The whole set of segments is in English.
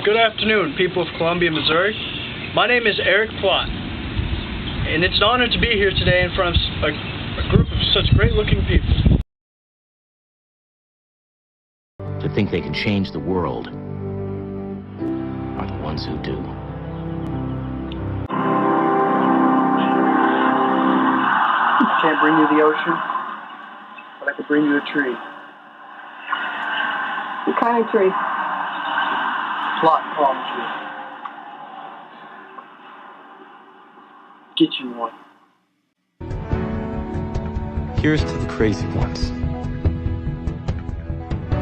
Good afternoon, people of Columbia, Missouri. My name is Erik Plott, and it's an honor to be here today in front of a group of such great-looking people. To think they can change the world are the ones who do. I can't bring you the ocean, but I can bring you a tree. What kind of tree? Plot palm tree. Get you one. Here's to the crazy ones.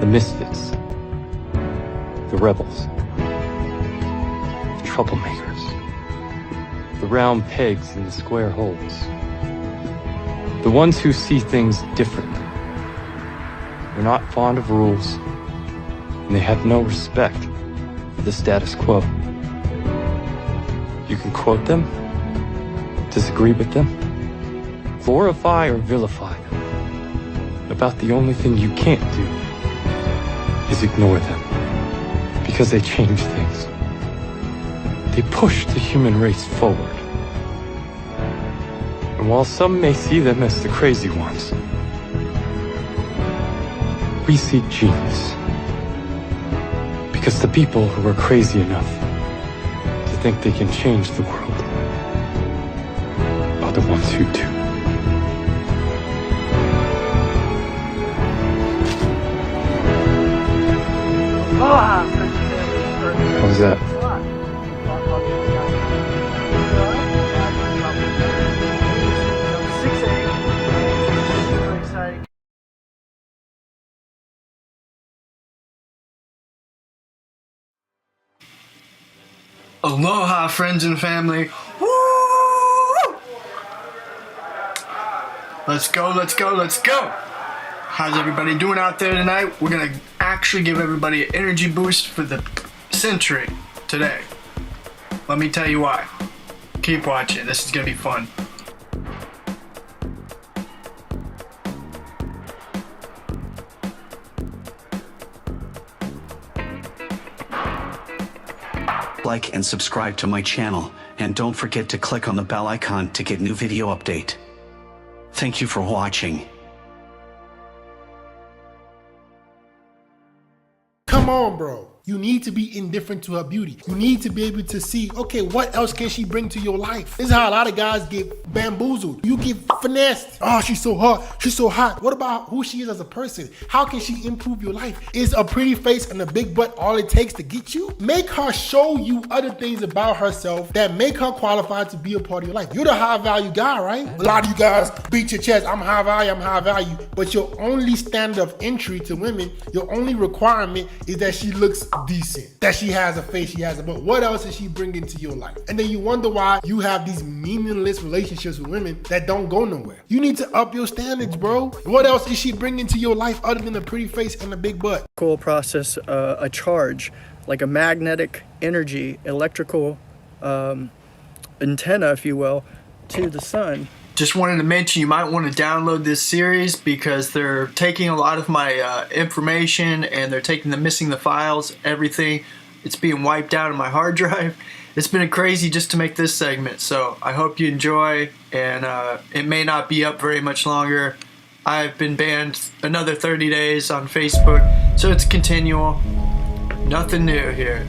The misfits. The rebels. The troublemakers. The round pegs in the square holes. The ones who see things differently. They're not fond of rules, and they have no respect for the status quo. You can quote them, disagree with them, glorify or vilify them. About the only thing you can't do is ignore them, because they change things. They push the human race forward. And while some may see them as the crazy ones, we see genius. Because the people who are crazy enough to think they can change the world are the ones who do. What was that? Aloha, friends and family. Woo! Let's go, let's go, let's go. How's everybody doing out there tonight? We're gonna actually give everybody an energy boost for the century today. Let me tell you why. Keep watching, this is gonna be fun. Like and subscribe to my channel, and don't forget to click on the bell icon to get new video update. Thank you for watching. Come on, bro. You need to be indifferent to her beauty. You need to be able to see, okay, what else can she bring to your life? This is how a lot of guys get bamboozled. You get finessed. Oh, she's so hot. She's so hot. What about who she is as a person? How can she improve your life? Is a pretty face and a big butt all it takes to get you? Make her show you other things about herself that make her qualified to be a part of your life. You're the high value guy, right? A lot of you guys beat your chest. I'm high value, I'm high value. But your only standard of entry to women, your only requirement is that she looks decent, that she has a face, she has a butt. What else is she bringing to your life? And then you wonder why you have these meaningless relationships with women that don't go nowhere. You need to up your standards, bro. What else is she bringing to your life other than a pretty face and a big butt? Cool process, a charge, like a magnetic energy, electrical antenna, if you will, to the sun. Just wanted to mention you might want to download this series because they're taking a lot of my information and they're missing the files, everything. It's being wiped out of my hard drive. It's been crazy just to make this segment, so I hope you enjoy, and it may not be up very much longer. I've been banned another 30 days on Facebook, so it's continual. Nothing new here.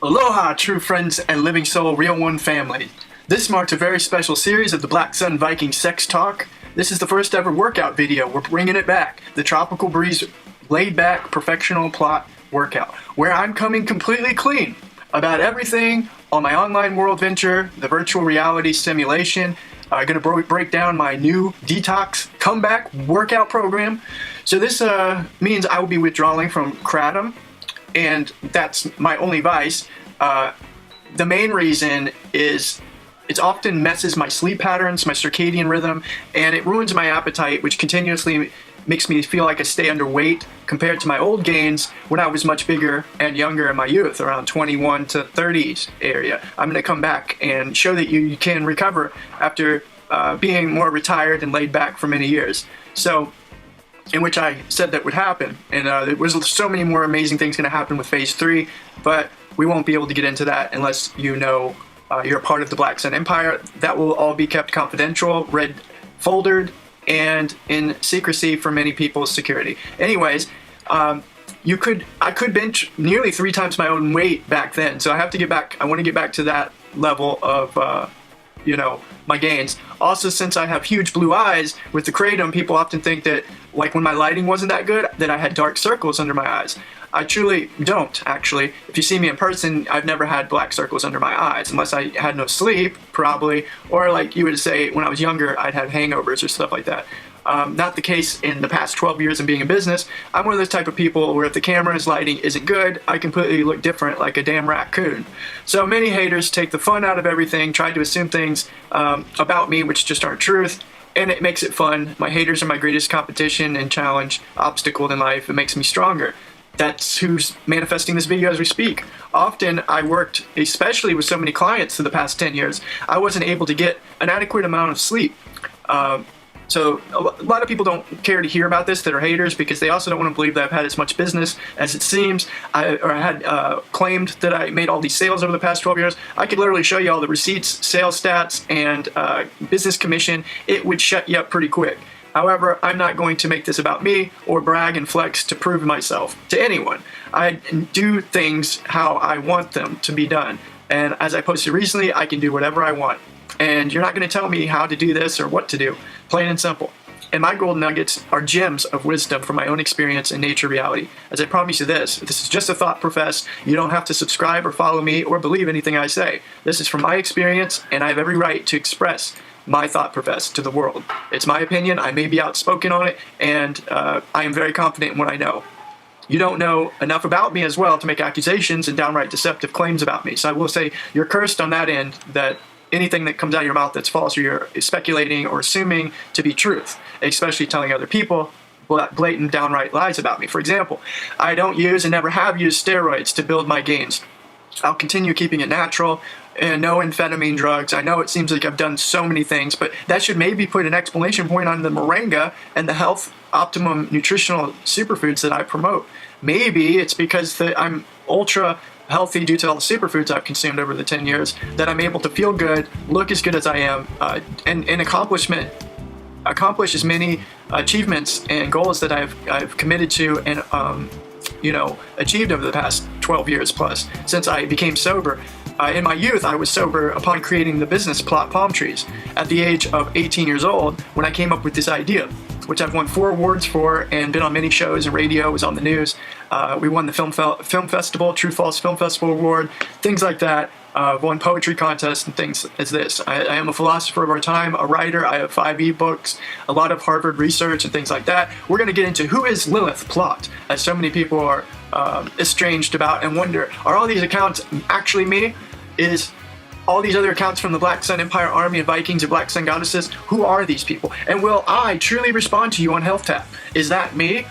Aloha, true friends and living soul real one family. This marks a very special series of the Black Sun Viking Sex Talk. This is the first ever workout video. We're bringing it back. The Tropical Breeze laid back professional plot workout, where I'm coming completely clean about everything on my online world venture, the virtual reality simulation. I'm going to break down my new detox comeback workout program. So this means I will be withdrawing from kratom, and that's my only vice. The main reason is it often messes my sleep patterns, my circadian rhythm, and it ruins my appetite, which continuously makes me feel like I stay underweight compared to my old gains when I was much bigger and younger in my youth, around 21 to 30s area. I'm going to come back and show that you can recover after being more retired and laid back for many years. So, in which I said that would happen. And there was so many more amazing things going to happen with phase 3, but we won't be able to get into that unless you know you're a part of the Black Sun Empire. That will all be kept confidential, red foldered, and in secrecy for many people's security. Anyways, I could bench nearly 3 times my own weight back then. So I have to get back. I want to get back to that level of, my gains. Also, since I have huge blue eyes with the kratom, people often think that, like when my lighting wasn't that good, that I had dark circles under my eyes. I truly don't, actually. If you see me in person, I've never had black circles under my eyes, unless I had no sleep, probably, or like you would say, when I was younger, I'd have hangovers or stuff like that. Not the case in the past 12 years of being in business. I'm one of those type of people where if the camera's lighting isn't good, I completely look different like a damn raccoon. So many haters take the fun out of everything, try to assume things about me which just aren't truth, and it makes it fun. My haters are my greatest competition and challenge, obstacle in life. It makes me stronger. That's who's manifesting this video as we speak. Often I worked, especially with so many clients for the past 10 years, I wasn't able to get an adequate amount of sleep. So a lot of people don't care to hear about this that are haters, because they also don't want to believe that I've had as much business as it seems. I had claimed that I made all these sales over the past 12 years. I could literally show you all the receipts, sales stats, and business commission. It would shut you up pretty quick. However, I'm not going to make this about me or brag and flex to prove myself to anyone. I do things how I want them to be done. And as I posted recently, I can do whatever I want. And you're not going to tell me how to do this or what to do. Plain and simple. And my golden nuggets are gems of wisdom from my own experience and nature reality. As I promise you this is just a thought profess. You don't have to subscribe or follow me or believe anything I say. This is from my experience, and I have every right to express my thought profess to the world. It's my opinion. I may be outspoken on it, and I am very confident in what I know. You don't know enough about me as well to make accusations and downright deceptive claims about me. So I will say you're cursed on that end, that anything that comes out of your mouth that's false or you're speculating or assuming to be truth, especially telling other people blatant downright lies about me. For example, I don't use and never have used steroids to build my gains. I'll continue keeping it natural and no amphetamine drugs. I know it seems like I've done so many things, but that should maybe put an exclamation point on the moringa and the health optimum nutritional superfoods that I promote. Maybe it's because I'm ultra healthy due to all the superfoods I've consumed over the 10 years that I'm able to feel good, look as good as I am, and accomplish as many achievements and goals that I've committed to and achieved over the past 12 years plus since I became sober. In my youth, I was sober upon creating the business Plot Palm Trees at the age of 18 years old when I came up with this idea, which I've won 4 awards for and been on many shows and radio, was on the news. We won the Film Festival, True False Film Festival Award, things like that. I've won poetry contests and things as this. I am a philosopher of our time, a writer. I have 5 ebooks, a lot of Harvard research and things like that. We're going to get into who is Lilith Plott, as so many people are estranged about and wonder, are all these accounts actually me? Is all these other accounts from the Black Sun Empire Army and Vikings and Black Sun Goddesses, who are these people? And will I truly respond to you on Health Tap? Is that me?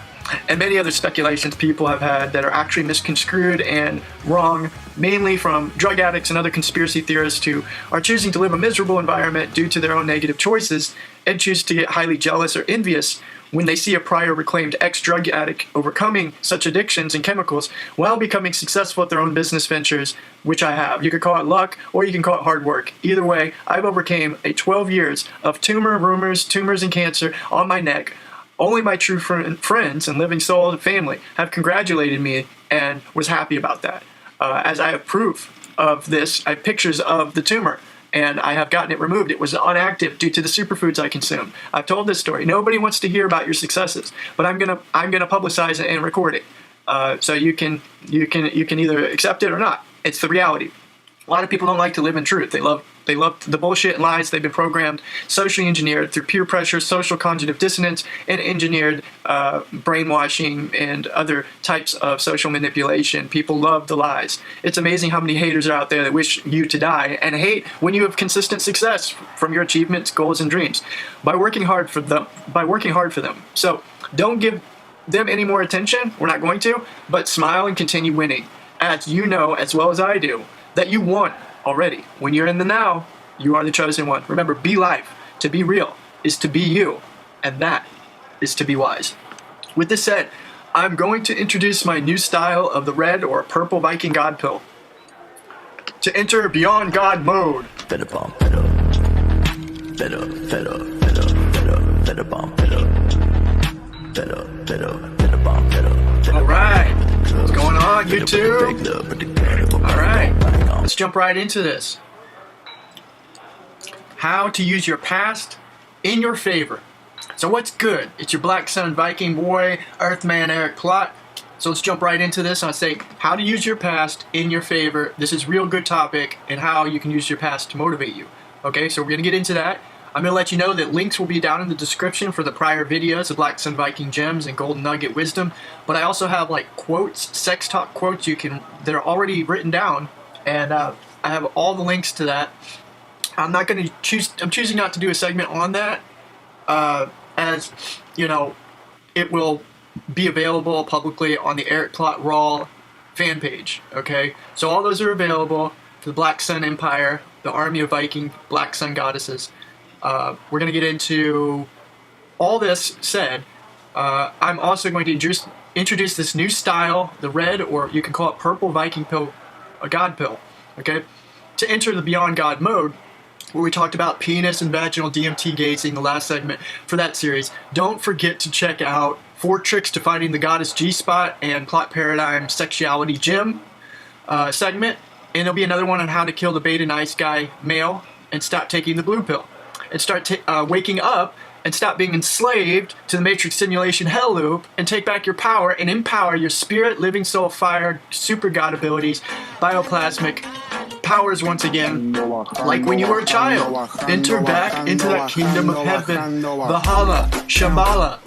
And many other speculations people have had that are actually misconstrued and wrong, mainly from drug addicts and other conspiracy theorists who are choosing to live a miserable environment due to their own negative choices and choose to get highly jealous or envious when they see a prior reclaimed ex-drug addict overcoming such addictions and chemicals while becoming successful at their own business ventures, which I have. You could call it luck or you can call it hard work. Either way, I've overcame 12 years of tumors and cancer on my neck. Only my true friends and living soul and family have congratulated me and was happy about that. As I have proof of this, I have pictures of the tumor, and I have gotten it removed. It was inactive due to the superfoods I consumed. I've told this story. Nobody wants to hear about your successes, but I'm gonna publicize it and record it, so you can either accept it or not. It's the reality. A lot of people don't like to live in truth. They love the bullshit and lies. They've been programmed, socially engineered through peer pressure, social cognitive dissonance, and engineered brainwashing and other types of social manipulation. People love the lies. It's amazing how many haters are out there that wish you to die and hate when you have consistent success from your achievements, goals, and dreams by working hard for them. So don't give them any more attention. We're not going to, but smile and continue winning, as you know as well as I do that you won already. When you're in the now, you are the chosen one. Remember, be life. To be real is to be you, and that is to be wise. With this said, I'm going to introduce my new style of the red or purple Viking God pill. To enter Beyond God mode. Better bomb, better. Better, better, better, better, better bomb, better. Better, better, better bomb, better. All right. What's going on, YouTube? All right. Let's jump right into this. How to use your past in your favor. So what's good? It's your Black Sun Viking boy, Earthman Erik Plott. So let's jump right into this. I'll say how to use your past in your favor. This is a real good topic and how you can use your past to motivate you. Okay, so we're going to get into that. I'm going to let you know that links will be down in the description for the prior videos of Black Sun Viking Gems and Golden Nugget Wisdom. But I also have like quotes, sex talk quotes that are already written down. And I have all the links to that. I'm choosing not to do a segment on that, as you know, it will be available publicly on the Erik Plott Raw fan page. Okay, so all those are available for the Black Sun Empire, the army of Viking Black Sun goddesses. We're gonna get into all this said. I'm also going to introduce this new style, the red, or you can call it purple Viking pill, a God pill. Okay, to enter the Beyond God mode, where we talked about penis and vaginal DMT gazing, the last segment for that series. Don't forget to check out 4 Tricks to Finding the Goddess G-Spot and Plot Paradigm Sexuality Gym segment. And there'll be another one on how to kill the beta nice guy male and stop taking the blue pill. And start waking up and stop being enslaved to the matrix simulation hell loop and take back your power and empower your spirit, living soul, fire, super god abilities, bioplasmic powers once again, like when you were a child. Enter back into that kingdom of heaven, Valhalla, Shambhala,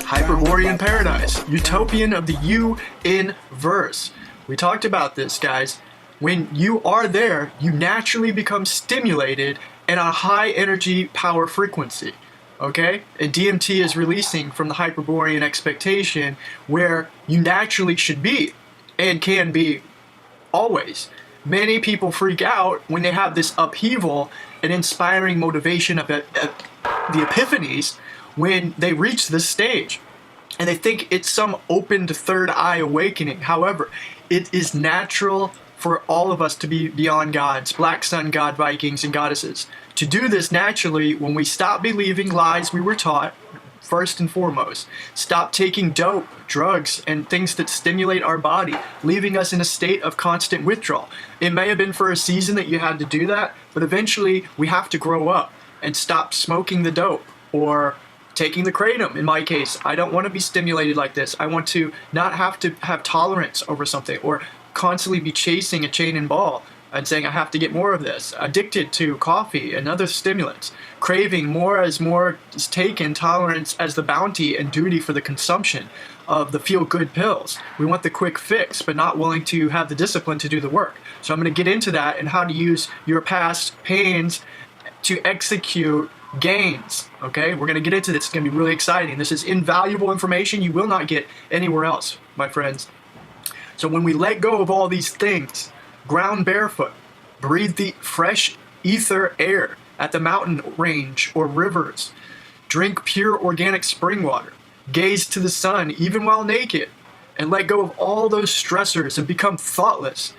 Hyperborean paradise, utopian of the U-in-verse. We talked about this, guys. When you are there, you naturally become stimulated and a high energy power frequency. Okay? And DMT is releasing from the Hyperborean expectation where you naturally should be and can be always. Many people freak out when they have this upheaval and inspiring motivation of the epiphanies when they reach this stage. And they think it's some opened third eye awakening. However, it is natural for all of us to be beyond gods, Black Sun God Vikings and goddesses. To do this naturally when we stop believing lies we were taught, first and foremost. Stop taking dope, drugs, and things that stimulate our body, leaving us in a state of constant withdrawal. It may have been for a season that you had to do that, but eventually we have to grow up and stop smoking the dope or taking the kratom. In my case, I don't want to be stimulated like this. I want to not have to have tolerance over something or constantly be chasing a chain and ball and saying I have to get more of this, addicted to coffee and other stimulants, craving more as more is taken, tolerance as the bounty and duty for the consumption of the feel-good pills. We want the quick fix, but not willing to have the discipline to do the work. So I'm going to get into that and how to use your past pains to execute gains. Okay, we're going to get into this. It's going to be really exciting. This is invaluable information you will not get anywhere else, my friends. So when we let go of all these things, ground barefoot, breathe the fresh ether air at the mountain range or rivers, drink pure organic spring water, gaze to the sun even while naked, and let go of all those stressors and become thoughtless,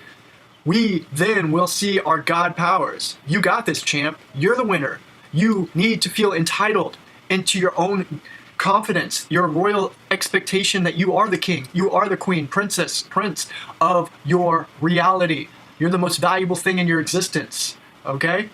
we then will see our God powers. You got this, champ. You're the winner. You need to feel entitled into your own confidence, your royal expectation that you are the king, you are the queen, princess, prince of your reality. You're the most valuable thing in your existence, okay?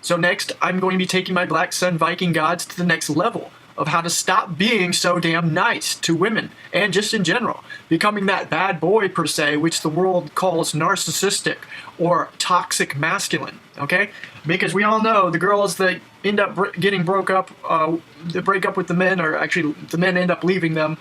So next, I'm going to be taking my Black Sun Viking gods to the next level of how to stop being so damn nice to women and just in general. Becoming that bad boy, per se, which the world calls narcissistic or toxic masculine, okay? Because we all know the girls that end up getting broke up, that break up with the men, or actually the men end up leaving them,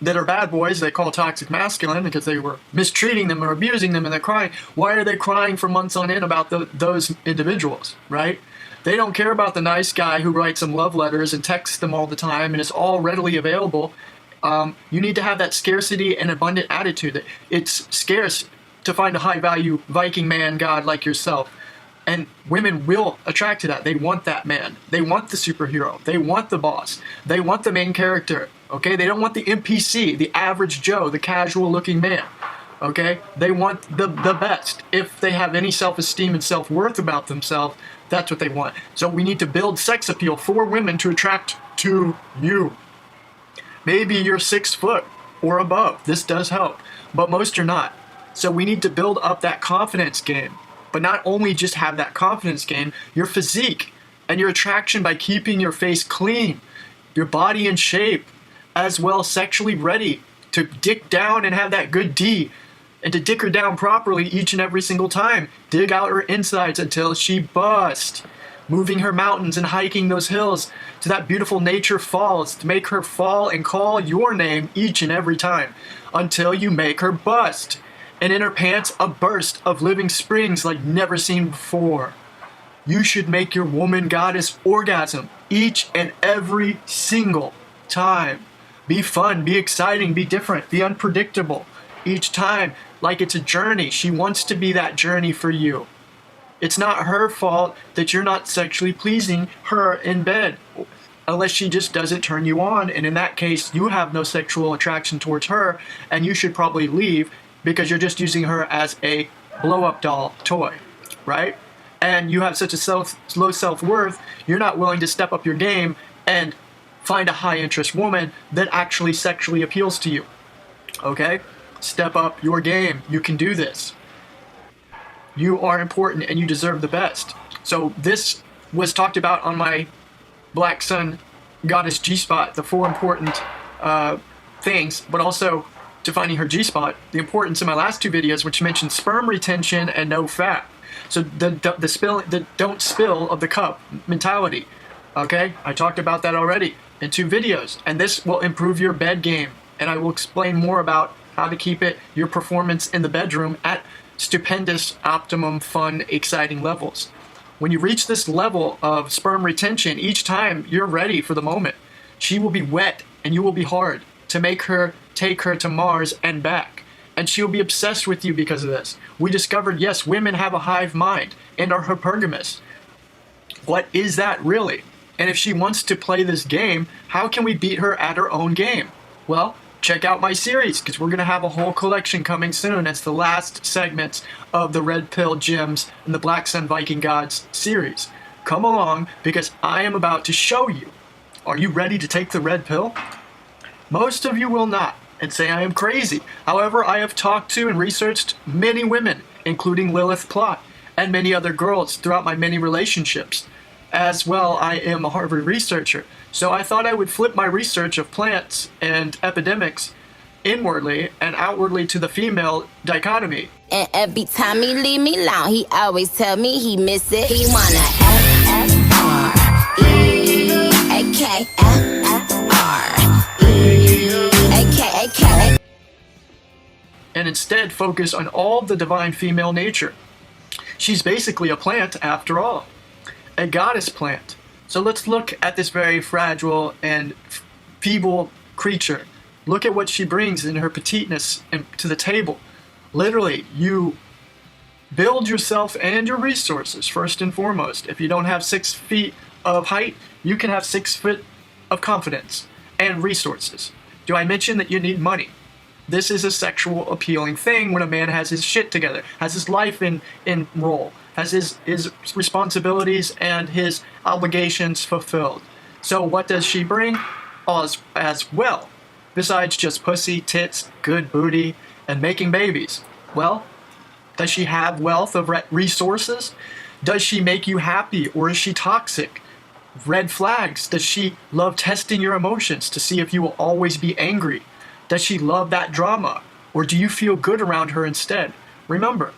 that are bad boys, they call toxic masculine because they were mistreating them or abusing them and they're crying. Why are they crying for months on end about those individuals, right? They don't care about the nice guy who writes them love letters and texts them all the time and it's all readily available. You need to have that scarcity and abundant attitude. It's scarce to find a high-value Viking man god like yourself. And women will attract to that. They want that man. They want the superhero. They want the boss. They want the main character. Okay? They don't want the NPC, the average Joe, the casual-looking man. Okay? They want the best. If they have any self-esteem and self-worth about themselves, that's what they want. So we need to build sex appeal for women to attract to you. Maybe you're 6 foot or above. This does help. But most are not. So we need to build up that confidence game. But not only just have that confidence game, your physique and your attraction by keeping your face clean, your body in shape, as well sexually ready to dick down and have that good D, and to dick her down properly each and every single time. Dig out her insides until she busts. Moving her mountains and hiking those hills to that beautiful nature falls, to make her fall and call your name each and every time until you make her bust. And in her pants, a burst of living springs like never seen before. You should make your woman goddess orgasm each and every single time. Be fun, be exciting, be different, be unpredictable. Each time, like it's a journey. She wants to be that journey for you. It's not her fault that you're not sexually pleasing her in bed, unless she just doesn't turn you on. And in that case, you have no sexual attraction towards her, and you should probably leave, because you're just using her as a blow-up doll toy, right? And you have such a low self-worth, you're not willing to step up your game and find a high-interest woman that actually sexually appeals to you, okay? Step up your game. You can do this. You are important and you deserve the best. So this was talked about on my Black Sun Goddess G-Spot, the 4 important things, but also to finding her G-spot, the importance in my last 2 videos, which mentioned sperm retention and no fat. So the don't spill of the cup mentality. Okay, I talked about that already in 2 videos, and this will improve your bed game. And I will explain more about how to keep your performance in the bedroom at stupendous, optimum, fun, exciting levels. When you reach this level of sperm retention, each time you're ready for the moment, she will be wet and you will be hard to make her take her to Mars and back. And she'll be obsessed with you because of this. We discovered, yes, women have a hive mind and are hypergamous. What is that really? And if she wants to play this game, how can we beat her at her own game? Well, check out my series, because we're going to have a whole collection coming soon. It's the last segments of the Red Pill Gems and the Black Sun Viking Gods series. Come along, because I am about to show you. Are you ready to take the red pill? Most of you will not, and say I am crazy. However, I have talked to and researched many women, including ERIK Plott, and many other girls throughout my many relationships. As well, I am a Harvard researcher, so I thought I would flip my research of plants and epidemics inwardly and outwardly to the female dichotomy. And every time he leave me alone, he always tell me he miss it. He wanna F-F-R-E-A-K-F-R-E-A-K-A-K. And instead focus on all the divine female nature. She's basically a plant after all. A goddess plant. So let's look at this very fragile and feeble creature. Look at what she brings in her petiteness to the table. Literally, you build yourself and your resources first and foremost. If you don't have 6 feet of height, you can have 6 foot of confidence and resources. Do I mention that you need money? This is a sexual appealing thing when a man has his shit together, has his life in roll, has his responsibilities and his obligations fulfilled. So what does she bring as well, besides just pussy, tits, good booty, and making babies? Well, does she have wealth of resources? Does she make you happy, or is she toxic? red flags? Does she love testing your emotions to see if you will always be angry? Does she love that drama? Or do you feel good around her instead? Remember,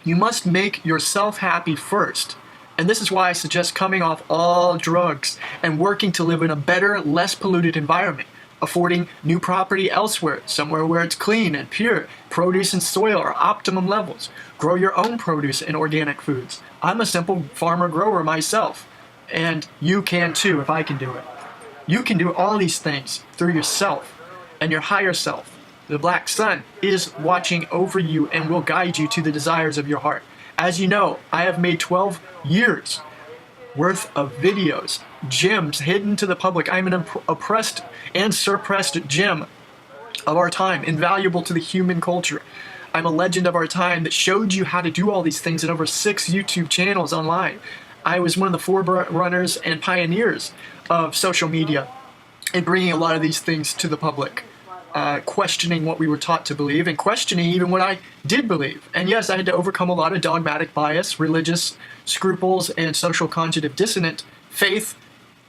you must make yourself happy first. And this is why I suggest coming off all drugs and working to live in a better, less polluted environment, affording new property elsewhere, somewhere where it's clean and pure. Produce and soil are optimum levels. Grow your own produce and organic foods. I'm a simple farmer grower myself, and you can too if I can do it. You can do all these things through yourself and your higher self. The Black Sun is watching over you and will guide you to the desires of your heart. As you know, I have made 12 years worth of videos, gems hidden to the public. I'm an oppressed and suppressed gem of our time, invaluable to the human culture. I'm a legend of our time that showed you how to do all these things in over 6 YouTube channels online. I was one of the forerunners and pioneers of social media and bringing a lot of these things to the public. Questioning what we were taught to believe and questioning even what I did believe. And yes, I had to overcome a lot of dogmatic bias, religious scruples, and social cognitive dissonant faith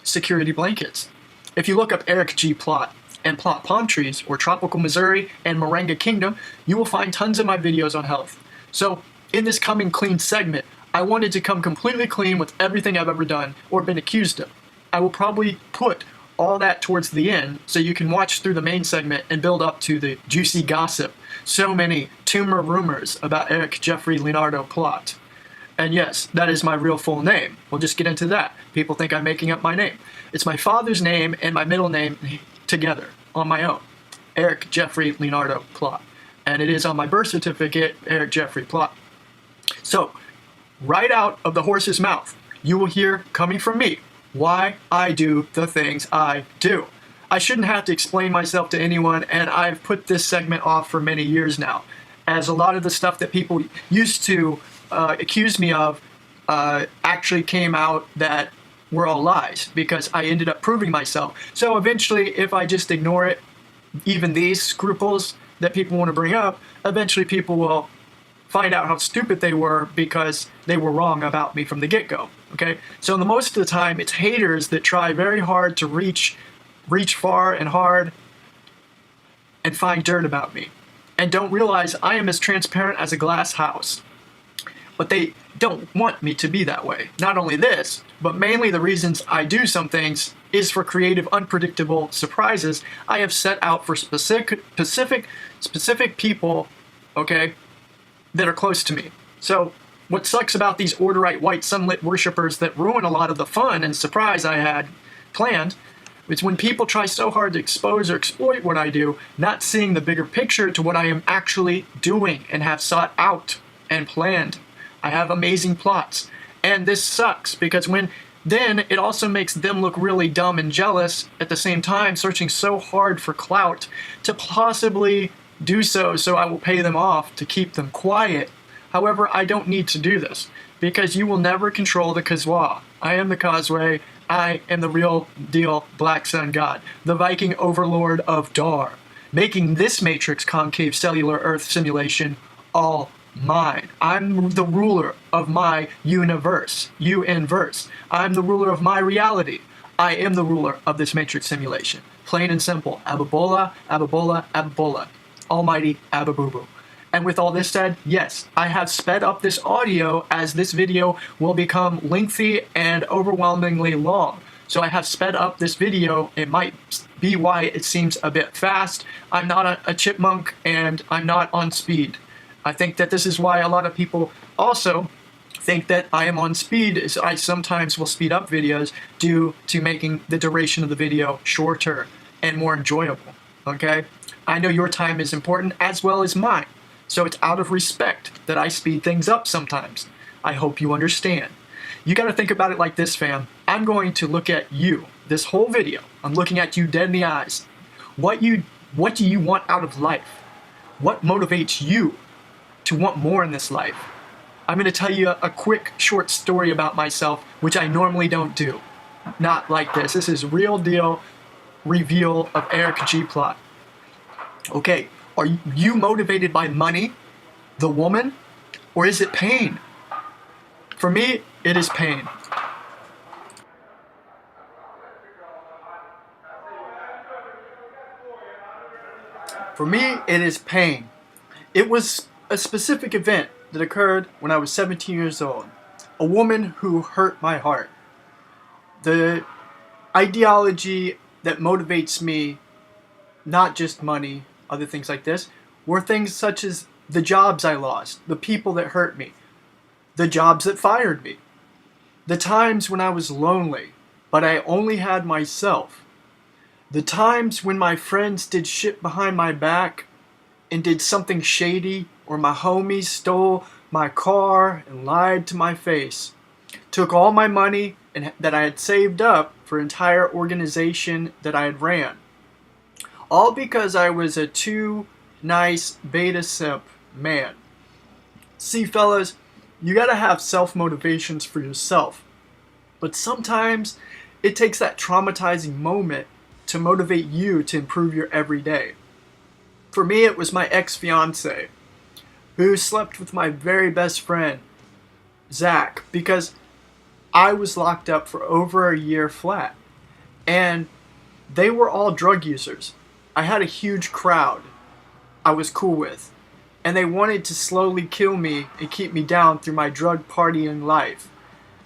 security blankets. If you look up Erik G. Plott and Plot Palm Trees or Tropical Missouri and Moringa Kingdom, you will find tons of my videos on health. So in this coming clean segment, I wanted to come completely clean with everything I've ever done or been accused of. I will probably put all that towards the end so you can watch through the main segment and build up to the juicy gossip. So many tumor rumors about Erik Jeffrey Leonardo Plott. And yes, that is my real full name. We'll just get into that. People think I'm making up my name. It's my father's name and my middle name together on my own. Erik Jeffrey Leonardo Plott. And it is on my birth certificate, Erik Jeffrey Plott. So, right out of the horse's mouth, you will hear coming from me why I do the things I do. I shouldn't have to explain myself to anyone, and I've put this segment off for many years now, as a lot of the stuff that people used to accuse me of actually came out that were all lies, because I ended up proving myself. So eventually, if I just ignore it, even these scruples that people want to bring up, eventually people will find out how stupid they were because they were wrong about me from the get-go, okay? So the most of the time, it's haters that try very hard to reach far and hard and find dirt about me and don't realize I am as transparent as a glass house. But they don't want me to be that way. Not only this, but mainly the reasons I do some things is for creative, unpredictable surprises I have set out for specific people, okay, that are close to me. So what sucks about these orderite white sunlit worshippers that ruin a lot of the fun and surprise I had planned is when people try so hard to expose or exploit what I do, not seeing the bigger picture to what I am actually doing and have sought out and planned. I have amazing plots. And this sucks because then it also makes them look really dumb and jealous at the same time, searching so hard for clout to possibly do so I will pay them off to keep them quiet. However, I don't need to do this because you will never control the Kazwa. I am the Causeway. I am the real deal Black Sun God, the Viking overlord of Dar, making this matrix concave cellular Earth simulation all mine. I'm the ruler of my universe, you-inverse. I'm the ruler of my reality. I am the ruler of this matrix simulation. Plain and simple. Ababola, Ababola, Ababola. Almighty Ababubu. And with all this said, yes, I have sped up this audio as this video will become lengthy and overwhelmingly long. So I have sped up this video. It might be why it seems a bit fast. I'm not a chipmunk and I'm not on speed. I think that this is why a lot of people also think that I am on speed, is I sometimes will speed up videos due to making the duration of the video shorter and more enjoyable, okay? I know your time is important as well as mine, so it's out of respect that I speed things up sometimes. I hope you understand. You gotta think about it like this, fam. I'm going to look at you, this whole video. I'm looking at you dead in the eyes. What do you want out of life? What motivates you to want more in this life? I'm gonna tell you a quick, short story about myself, which I normally don't do. Not like this. This is real deal reveal of Erik G. Plott. Okay, are you motivated by money, the woman, or is it pain? For me, it is pain. For me, it is pain. It was a specific event that occurred when I was 17 years old. A woman who hurt my heart. The ideology that motivates me, not just money, other things like this, were things such as the jobs I lost, the people that hurt me, the jobs that fired me, the times when I was lonely, but I only had myself, the times when my friends did shit behind my back and did something shady, or my homies stole my car and lied to my face, took all my money that I had saved up for an entire organization that I had ran. All because I was a too nice beta simp man. See, fellas, you gotta have self-motivations for yourself. But sometimes it takes that traumatizing moment to motivate you to improve your everyday. For me, it was my ex-fiance, who slept with my very best friend, Zach, because I was locked up for over a year flat. And they were all drug users. I had a huge crowd I was cool with. And they wanted to slowly kill me and keep me down through my drug partying life.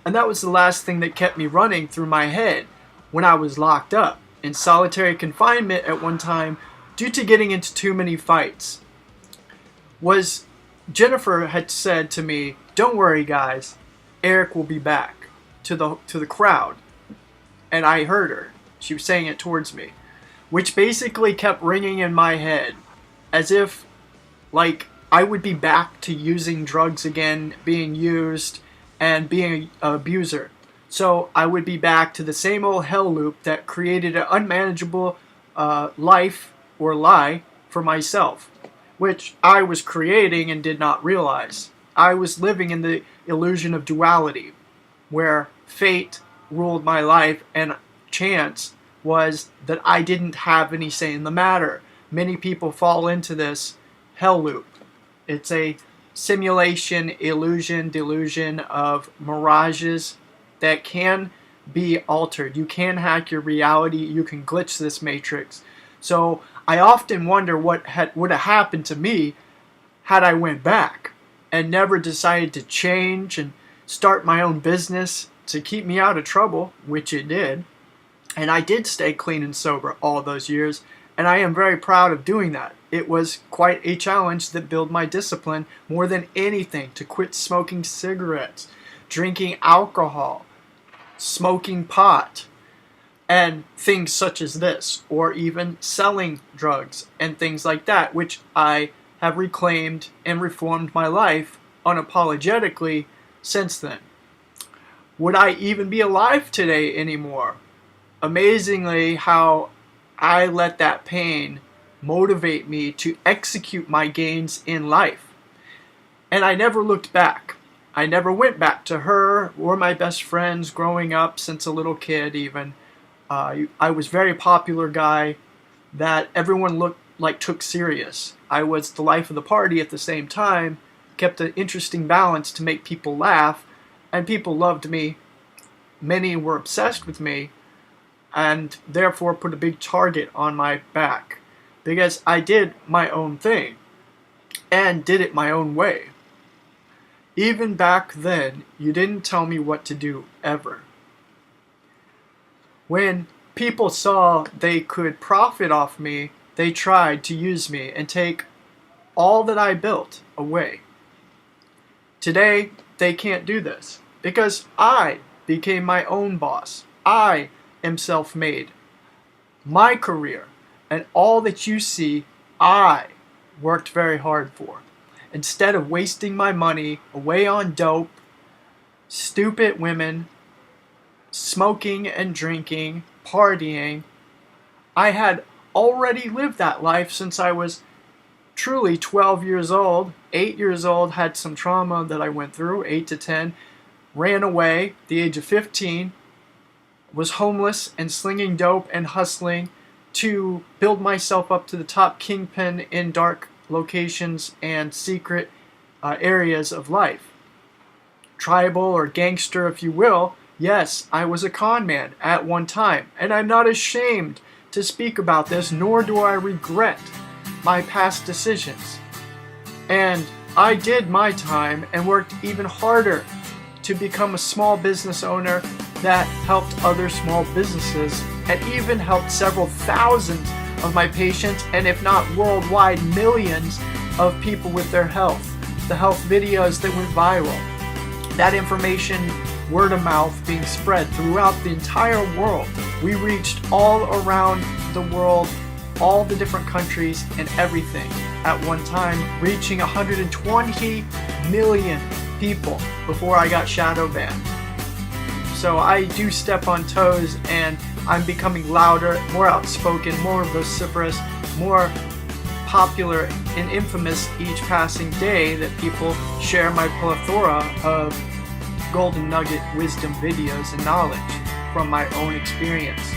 And that was the last thing that kept me running through my head when I was locked up in solitary confinement at one time due to getting into too many fights. Was Jennifer had said to me, "Don't worry guys, Erik will be back," to the crowd. And I heard her. She was saying it towards me, which basically kept ringing in my head as if like I would be back to using drugs again, being used and being an abuser. So I would be back to the same old hell loop that created an unmanageable life or lie for myself, which I was creating and did not realize. I was living in the illusion of duality, where fate ruled my life and chance was that I didn't have any say in the matter. Many people fall into this hell loop. It's a simulation, illusion, delusion of mirages that can be altered. You can hack your reality. You can glitch this matrix. So I often wonder what would have happened to me had I went back and never decided to change and start my own business to keep me out of trouble, which it did. And I did stay clean and sober all those years, and I am very proud of doing that. It was quite a challenge that built my discipline more than anything to quit smoking cigarettes, drinking alcohol, smoking pot, and things such as this, or even selling drugs and things like that, which I have reclaimed and reformed my life unapologetically since then. Would I even be alive today anymore? Amazingly, how I let that pain motivate me to execute my gains in life. And I never looked back. I never went back to her or my best friends growing up since a little kid even. I was a very popular guy that everyone took serious. I was the life of the party at the same time, kept an interesting balance to make people laugh, and people loved me. Many were obsessed with me, and therefore put a big target on my back, because I did my own thing, and did it my own way. Even back then, you didn't tell me what to do, ever. When people saw they could profit off me, they tried to use me and take all that I built away. Today, they can't do this, because I became my own boss. I am self-made. My career and all that you see, I worked very hard for. Instead of wasting my money away on dope, stupid women, smoking and drinking, partying, I had already lived that life since I was truly 12 years old. 8 years old, had some trauma that I went through, 8 to 10, ran away at the age of 15, was homeless and slinging dope and hustling to build myself up to the top kingpin in dark locations and secret areas of life. Tribal or gangster, if you will. Yes, I was a con man at one time, and I'm not ashamed to speak about this, nor do I regret my past decisions. And I did my time and worked even harder to become a small business owner that helped other small businesses and even helped several thousands of my patients, and if not worldwide, millions of people with their health. The health videos that went viral. That information, word of mouth, being spread throughout the entire world. We reached all around the world, all the different countries and everything at one time, reaching 120 million people before I got shadow banned. So I do step on toes, and I'm becoming louder, more outspoken, more vociferous, more popular and infamous each passing day that people share my plethora of golden nugget wisdom videos and knowledge from my own experience.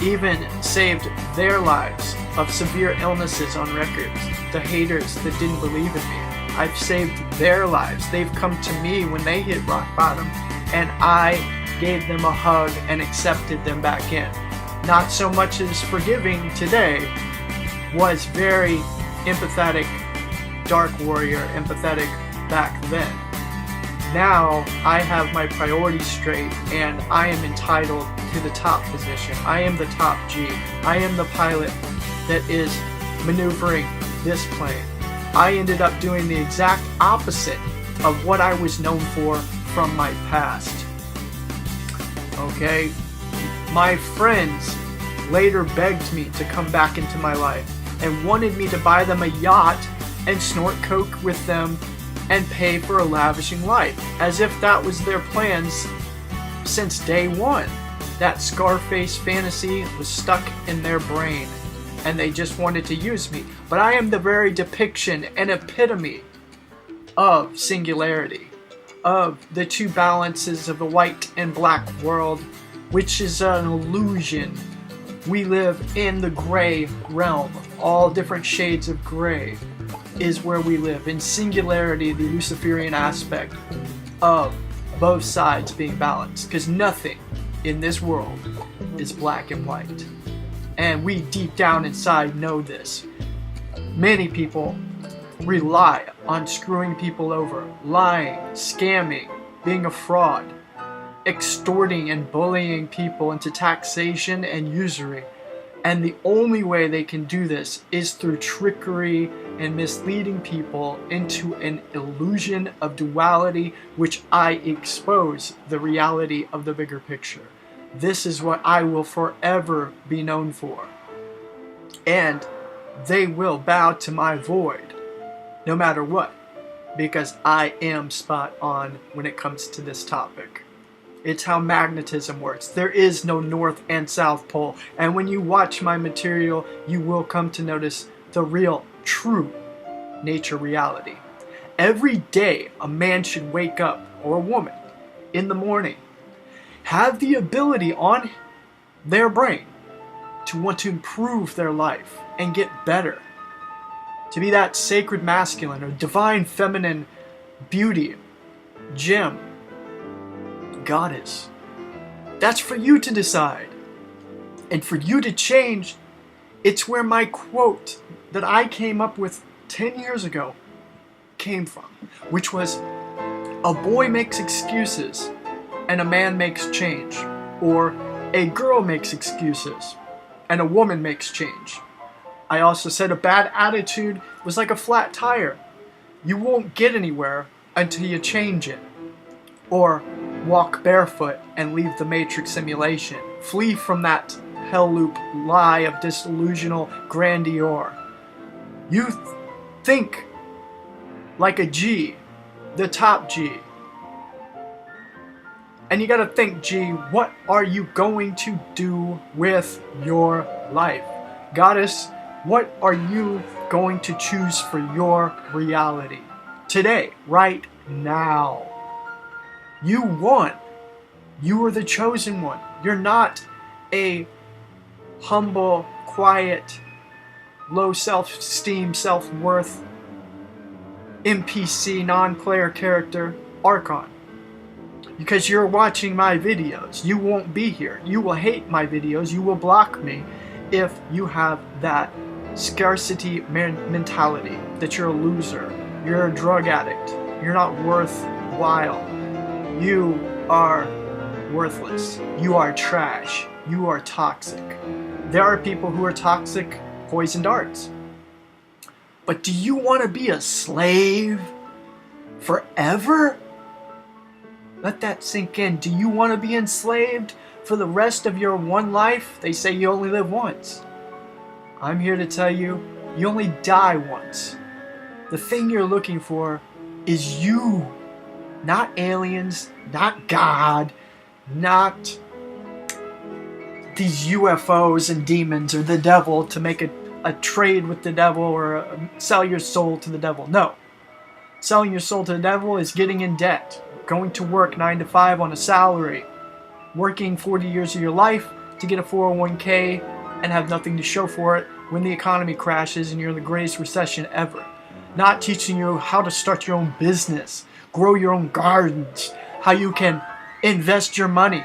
Even saved their lives of severe illnesses on records. The haters that didn't believe in me, I've saved their lives. They've come to me when they hit rock bottom, and I gave them a hug and accepted them back in. Not so much as forgiving today, was very empathetic, dark warrior, empathetic back then. Now I have my priorities straight, and I am entitled to the top position. I am the top G. I am the pilot that is maneuvering this plane. I ended up doing the exact opposite of what I was known for from my past. Okay? My friends later begged me to come back into my life and wanted me to buy them a yacht and snort coke with them and pay for a lavishing life, as if that was their plans since day one. That Scarface fantasy was stuck in their brain, and they just wanted to use me. But I am the very depiction and epitome of singularity, of the two balances of the white and black world, which is an illusion. We live in the gray realm. All different shades of gray is where we live. In singularity, the Luciferian aspect of both sides being balanced. Because nothing in this world is black and white. And we deep down inside know this. Many people rely on screwing people over, lying, scamming, being a fraud, extorting and bullying people into taxation and usury. And the only way they can do this is through trickery and misleading people into an illusion of duality, which I expose the reality of the bigger picture. This is what I will forever be known for. And they will bow to my void, no matter what, because I am spot on when it comes to this topic. It's how magnetism works. There is no North and South Pole. And when you watch my material, you will come to notice the real, true nature reality. Every day, a man should wake up, or a woman, in the morning, have the ability on their brain to want to improve their life and get better. To be that sacred masculine or divine feminine beauty, gem, goddess. That's for you to decide. And for you to change, it's where my quote that I came up with 10 years ago came from, which was, a boy makes excuses and a man makes change. Or a girl makes excuses and a woman makes change. I also said a bad attitude was like a flat tire. You won't get anywhere until you change it. Or walk barefoot and leave the matrix simulation. Flee from that hell loop lie of disillusional grandeur. You think like a G, the top G. And you gotta think, G, what are you going to do with your life? Goddess, what are you going to choose for your reality? Today, right now. You won. You are the chosen one. You're not a humble, quiet, low self-esteem, self-worth, NPC, non-player character, Archon. Because you're watching my videos. You won't be here. You will hate my videos. You will block me if you have that scarcity mentality, that you're a loser, you're a drug addict, you're not worthwhile, you are worthless, you are trash, you are toxic. There are people who are toxic poison darts. But do you want to be a slave forever? Let that sink in. Do you want to be enslaved for the rest of your one life? They say you only live once. I'm here to tell you, you only die once. The thing you're looking for is you. Not aliens, not God, not these UFOs and demons or the devil to make a trade with the devil or sell your soul to the devil. No. Selling your soul to the devil is getting in debt. Going to work 9 to 5 on a salary. Working 40 years of your life to get a 401k and have nothing to show for it when the economy crashes and you're in the greatest recession ever. Not teaching you how to start your own business, grow your own gardens, how you can invest your money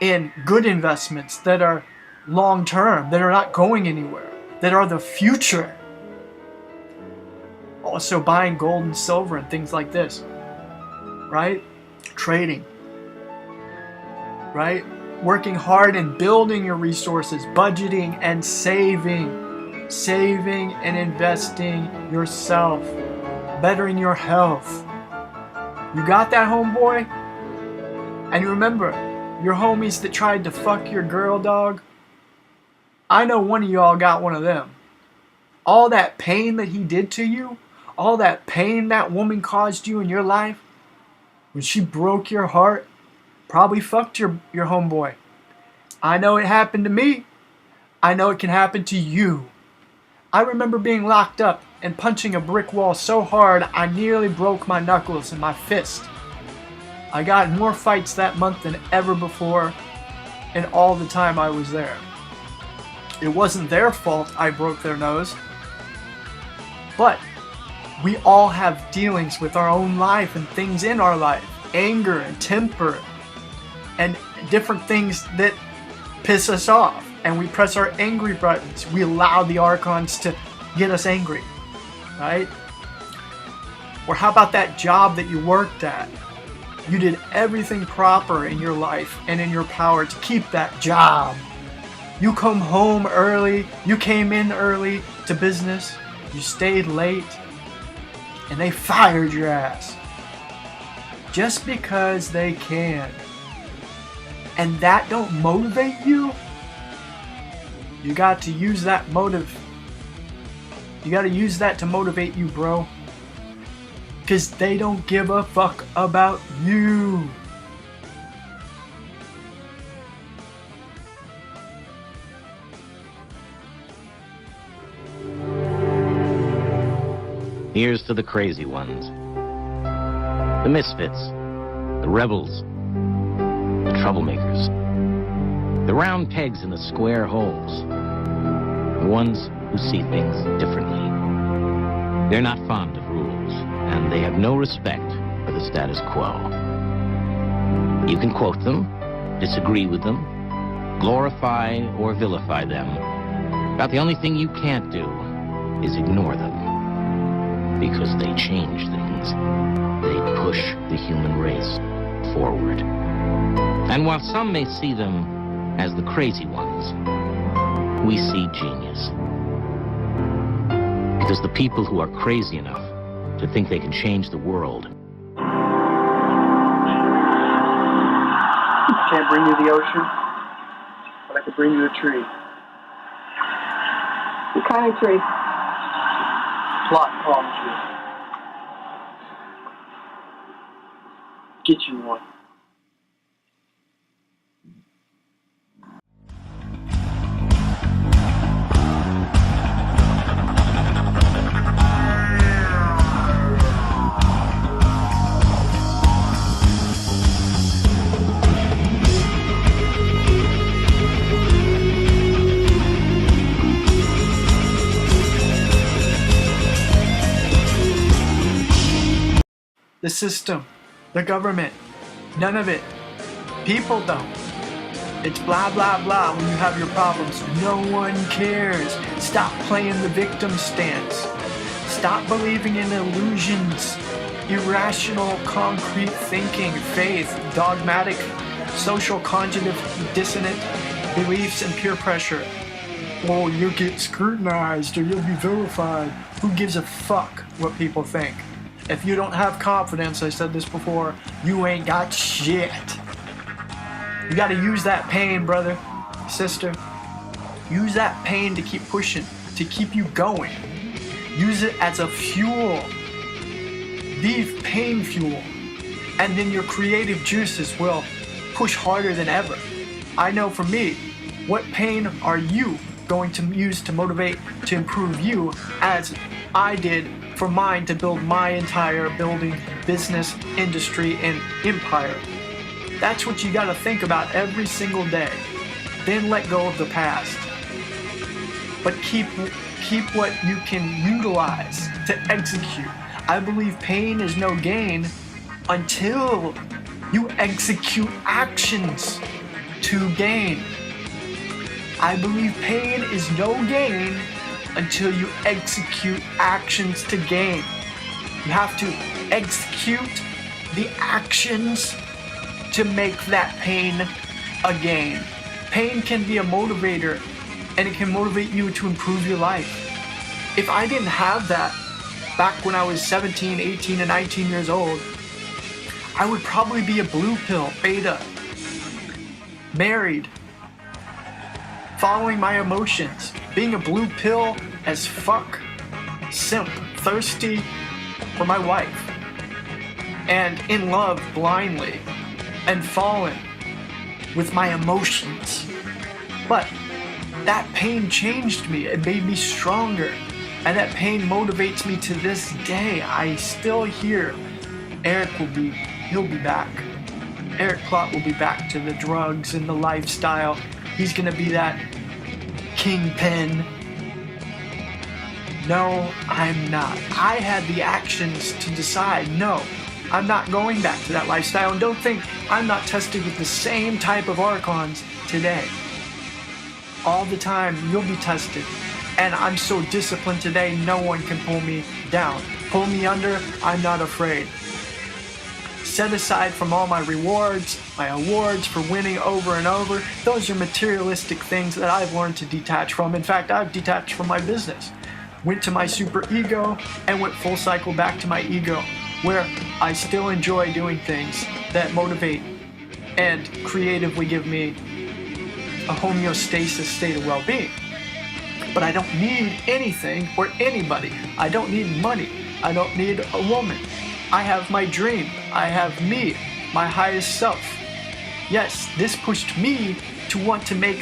in good investments that are long term, that are not going anywhere, that are the future. Also buying gold and silver and things like this, right? Trading, right? Working hard and building your resources, budgeting and saving and investing yourself, bettering your health. You got that, homeboy? And you remember, your homies that tried to fuck your girl, dog? I know one of y'all got one of them. All that pain that he did to you, all that pain that woman caused you in your life, when she broke your heart, probably fucked your homeboy. I know it happened to me. I know it can happen to you. I remember being locked up and punching a brick wall so hard I nearly broke my knuckles and my fist. I got more fights that month than ever before in all the time I was there. It wasn't their fault I broke their nose. But we all have dealings with our own life and things in our life. Anger and temper and different things that piss us off. And we press our angry buttons. We allow the archons to get us angry. Right? Or how about that job that you worked at? You did everything proper in your life and in your power to keep that job. You come home early. You came in early to business. You stayed late. And they fired your ass. Just because they can. And that don't motivate you? You got to use that motive. You got to use that to motivate you, bro. Because they don't give a fuck about you. Here's to the crazy ones. The misfits. The rebels. The troublemakers. The round pegs in the square holes. The ones who see things differently. They're not fond of rules, and they have no respect for the status quo. You can quote them, disagree with them, glorify or vilify them, but the only thing you can't do is ignore them, because they change things. They push the human race forward. And while some may see them as the crazy ones, we see genius. Because the people who are crazy enough to think they can change the world. I can't bring you the ocean, but I could bring you a tree. What kind of tree? Plot palm tree. Get you one. The system, the government, none of it. People don't. It's blah, blah, blah when you have your problems. No one cares. Stop playing the victim stance. Stop believing in illusions, irrational, concrete thinking, faith, dogmatic, social conjugative, dissonant beliefs, and peer pressure. Oh, you'll get scrutinized or you'll be vilified. Who gives a fuck what people think? If you don't have confidence, I said this before, you ain't got shit. You gotta use that pain, brother, sister. Use that pain to keep pushing, to keep you going. Use it as a fuel. Be pain fuel. And then your creative juices will push harder than ever. I know for me, what pain are you going to use to motivate, to improve you, as I did for mine to build my entire building, business, industry, and empire? That's what you gotta think about every single day. Then let go of the past. But keep what you can utilize to execute. I believe pain is no gain until you execute actions to gain. I believe pain is no gain until you execute actions to gain. You have to execute the actions to make that pain a gain. Pain can be a motivator, and it can motivate you to improve your life. If I didn't have that back when I was 17, 18, and 19 years old, I would probably be a blue pill, beta, married, following my emotions, being a blue pill as fuck, simp, thirsty for my wife, and in love blindly, and fallen with my emotions. But that pain changed me. It made me stronger. And that pain motivates me to this day. I still hear he'll be back. Erik Plott will be back to the drugs and the lifestyle. He's gonna be that kingpin. No, I'm not. I had the actions to decide, no, I'm not going back to that lifestyle. And don't think I'm not tested with the same type of archons today. All the time, you'll be tested. And I'm so disciplined today, no one can pull me down. Pull me under, I'm not afraid. Set aside from all my rewards, my awards for winning over and over, those are materialistic things that I've learned to detach from. In fact, I've detached from my business. Went to my super ego and went full cycle back to my ego, where I still enjoy doing things that motivate and creatively give me a homeostasis state of well-being. But I don't need anything or anybody. I don't need money. I don't need a woman. I have my dream. I have me, my highest self. Yes, this pushed me to want to make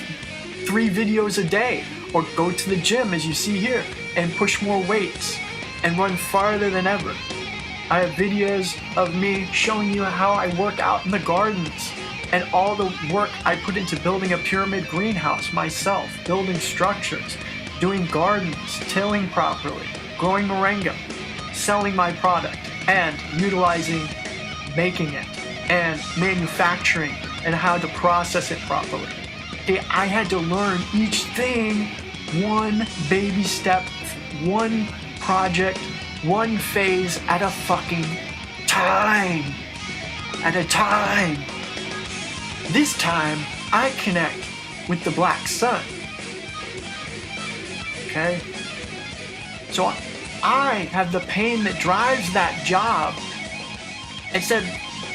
3 videos a day, or go to the gym as you see here and push more weights and run farther than ever. I have videos of me showing you how I work out in the gardens and all the work I put into building a pyramid greenhouse myself, building structures, doing gardens, tilling properly, growing moringa, selling my product, and utilizing making it and manufacturing and how to process it properly. I had to learn each thing, one baby step, one project, one phase at a fucking time. At a time. This time, I connect with the black sun. Okay? So I have the pain that drives that job. Instead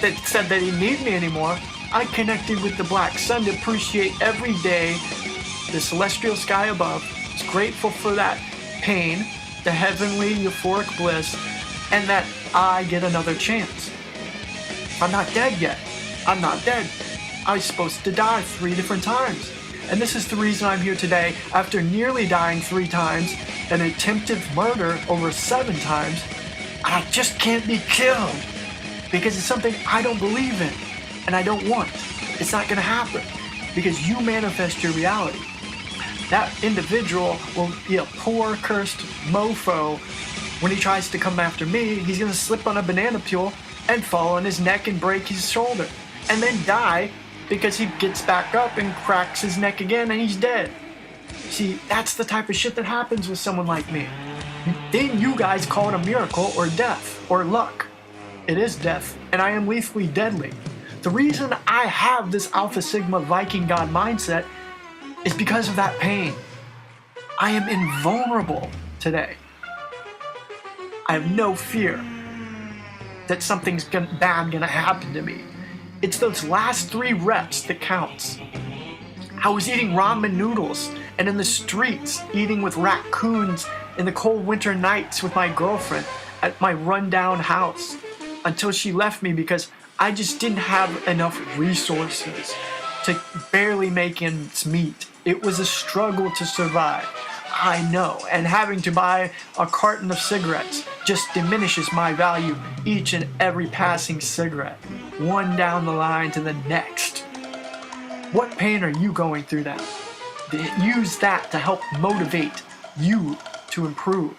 that said that he didn't need me anymore, I connected with the black sun to appreciate every day the celestial sky above. I was grateful for that pain, the heavenly euphoric bliss, and that I get another chance. I'm not dead yet. I'm not dead. I was supposed to die 3 different times. And this is the reason I'm here today, after nearly dying 3 times, an attempted murder over 7 times. I just can't be killed because it's something I don't believe in and I don't want. It's not gonna happen because you manifest your reality. That individual will be a poor, cursed mofo. When he tries to come after me, he's gonna slip on a banana peel and fall on his neck and break his shoulder and then die because he gets back up and cracks his neck again and he's dead. See, that's the type of shit that happens with someone like me. Then you guys call it a miracle or death or luck. It is death, and I am lethally deadly. The reason I have this Alpha Sigma Viking God mindset is because of that pain. I am invulnerable today. I have no fear that something's bad gonna happen to me. It's those last 3 reps that counts. I was eating ramen noodles and in the streets eating with raccoons in the cold winter nights with my girlfriend at my rundown house until she left me because I just didn't have enough resources to barely make ends meet. It was a struggle to survive. I know, and having to buy a carton of cigarettes just diminishes my value each and every passing cigarette, one down the line to the next. What pain are you going through now? Use that to help motivate you to improve.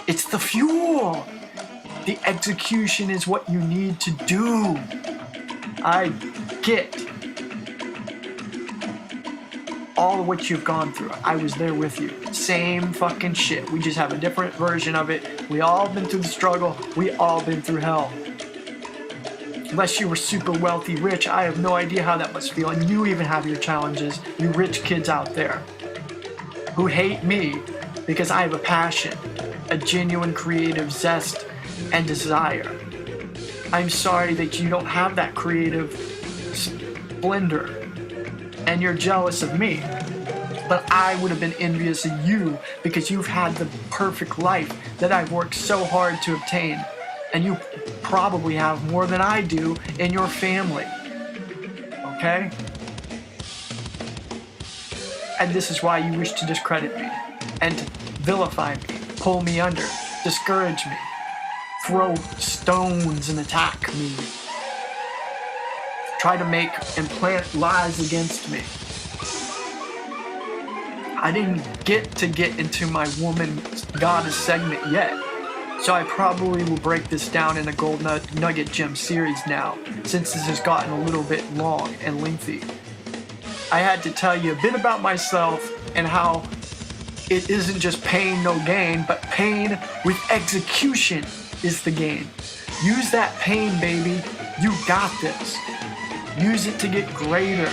It's the fuel. The execution is what you need to do. I get all of what you've gone through. I was there with you. Same fucking shit. We just have a different version of it. We all been through the struggle. We all been through hell. Unless you were super wealthy, rich, I have no idea how that must feel. And you even have your challenges. You rich kids out there who hate me because I have a passion, a genuine creative zest and desire. I'm sorry that you don't have that creative splendor and you're jealous of me. But I would have been envious of you because you've had the perfect life that I've worked so hard to obtain. And you probably have more than I do in your family. Okay? And this is why you wish to discredit me and to vilify me, pull me under, discourage me, throw stones and attack me, try to make and plant lies against me. I didn't get into my woman goddess segment yet, so I probably will break this down in a Gold Nugget Gem series now, since this has gotten a little bit long and lengthy. I had to tell you a bit about myself and how it isn't just pain, no gain, but pain with execution is the gain. Use that pain, baby. You got this. Use it to get greater.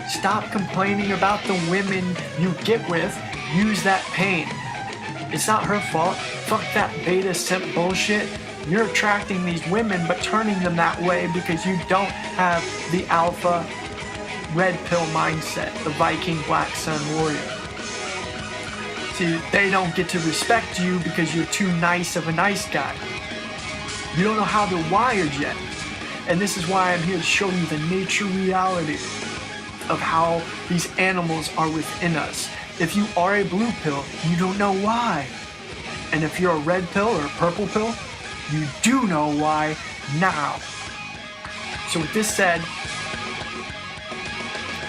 Stop complaining about the women you get with. Use that pain. It's not her fault. Fuck that beta simp bullshit. You're attracting these women but turning them that way because you don't have the alpha red pill mindset, the Viking Black Sun warrior. See, they don't get to respect you because you're too nice of a nice guy. You don't know how they're wired yet. And this is why I'm here to show you the nature reality of how these animals are within us. If you are a blue pill, you don't know why. And if you're a red pill or a purple pill, you do know why now. So with this said,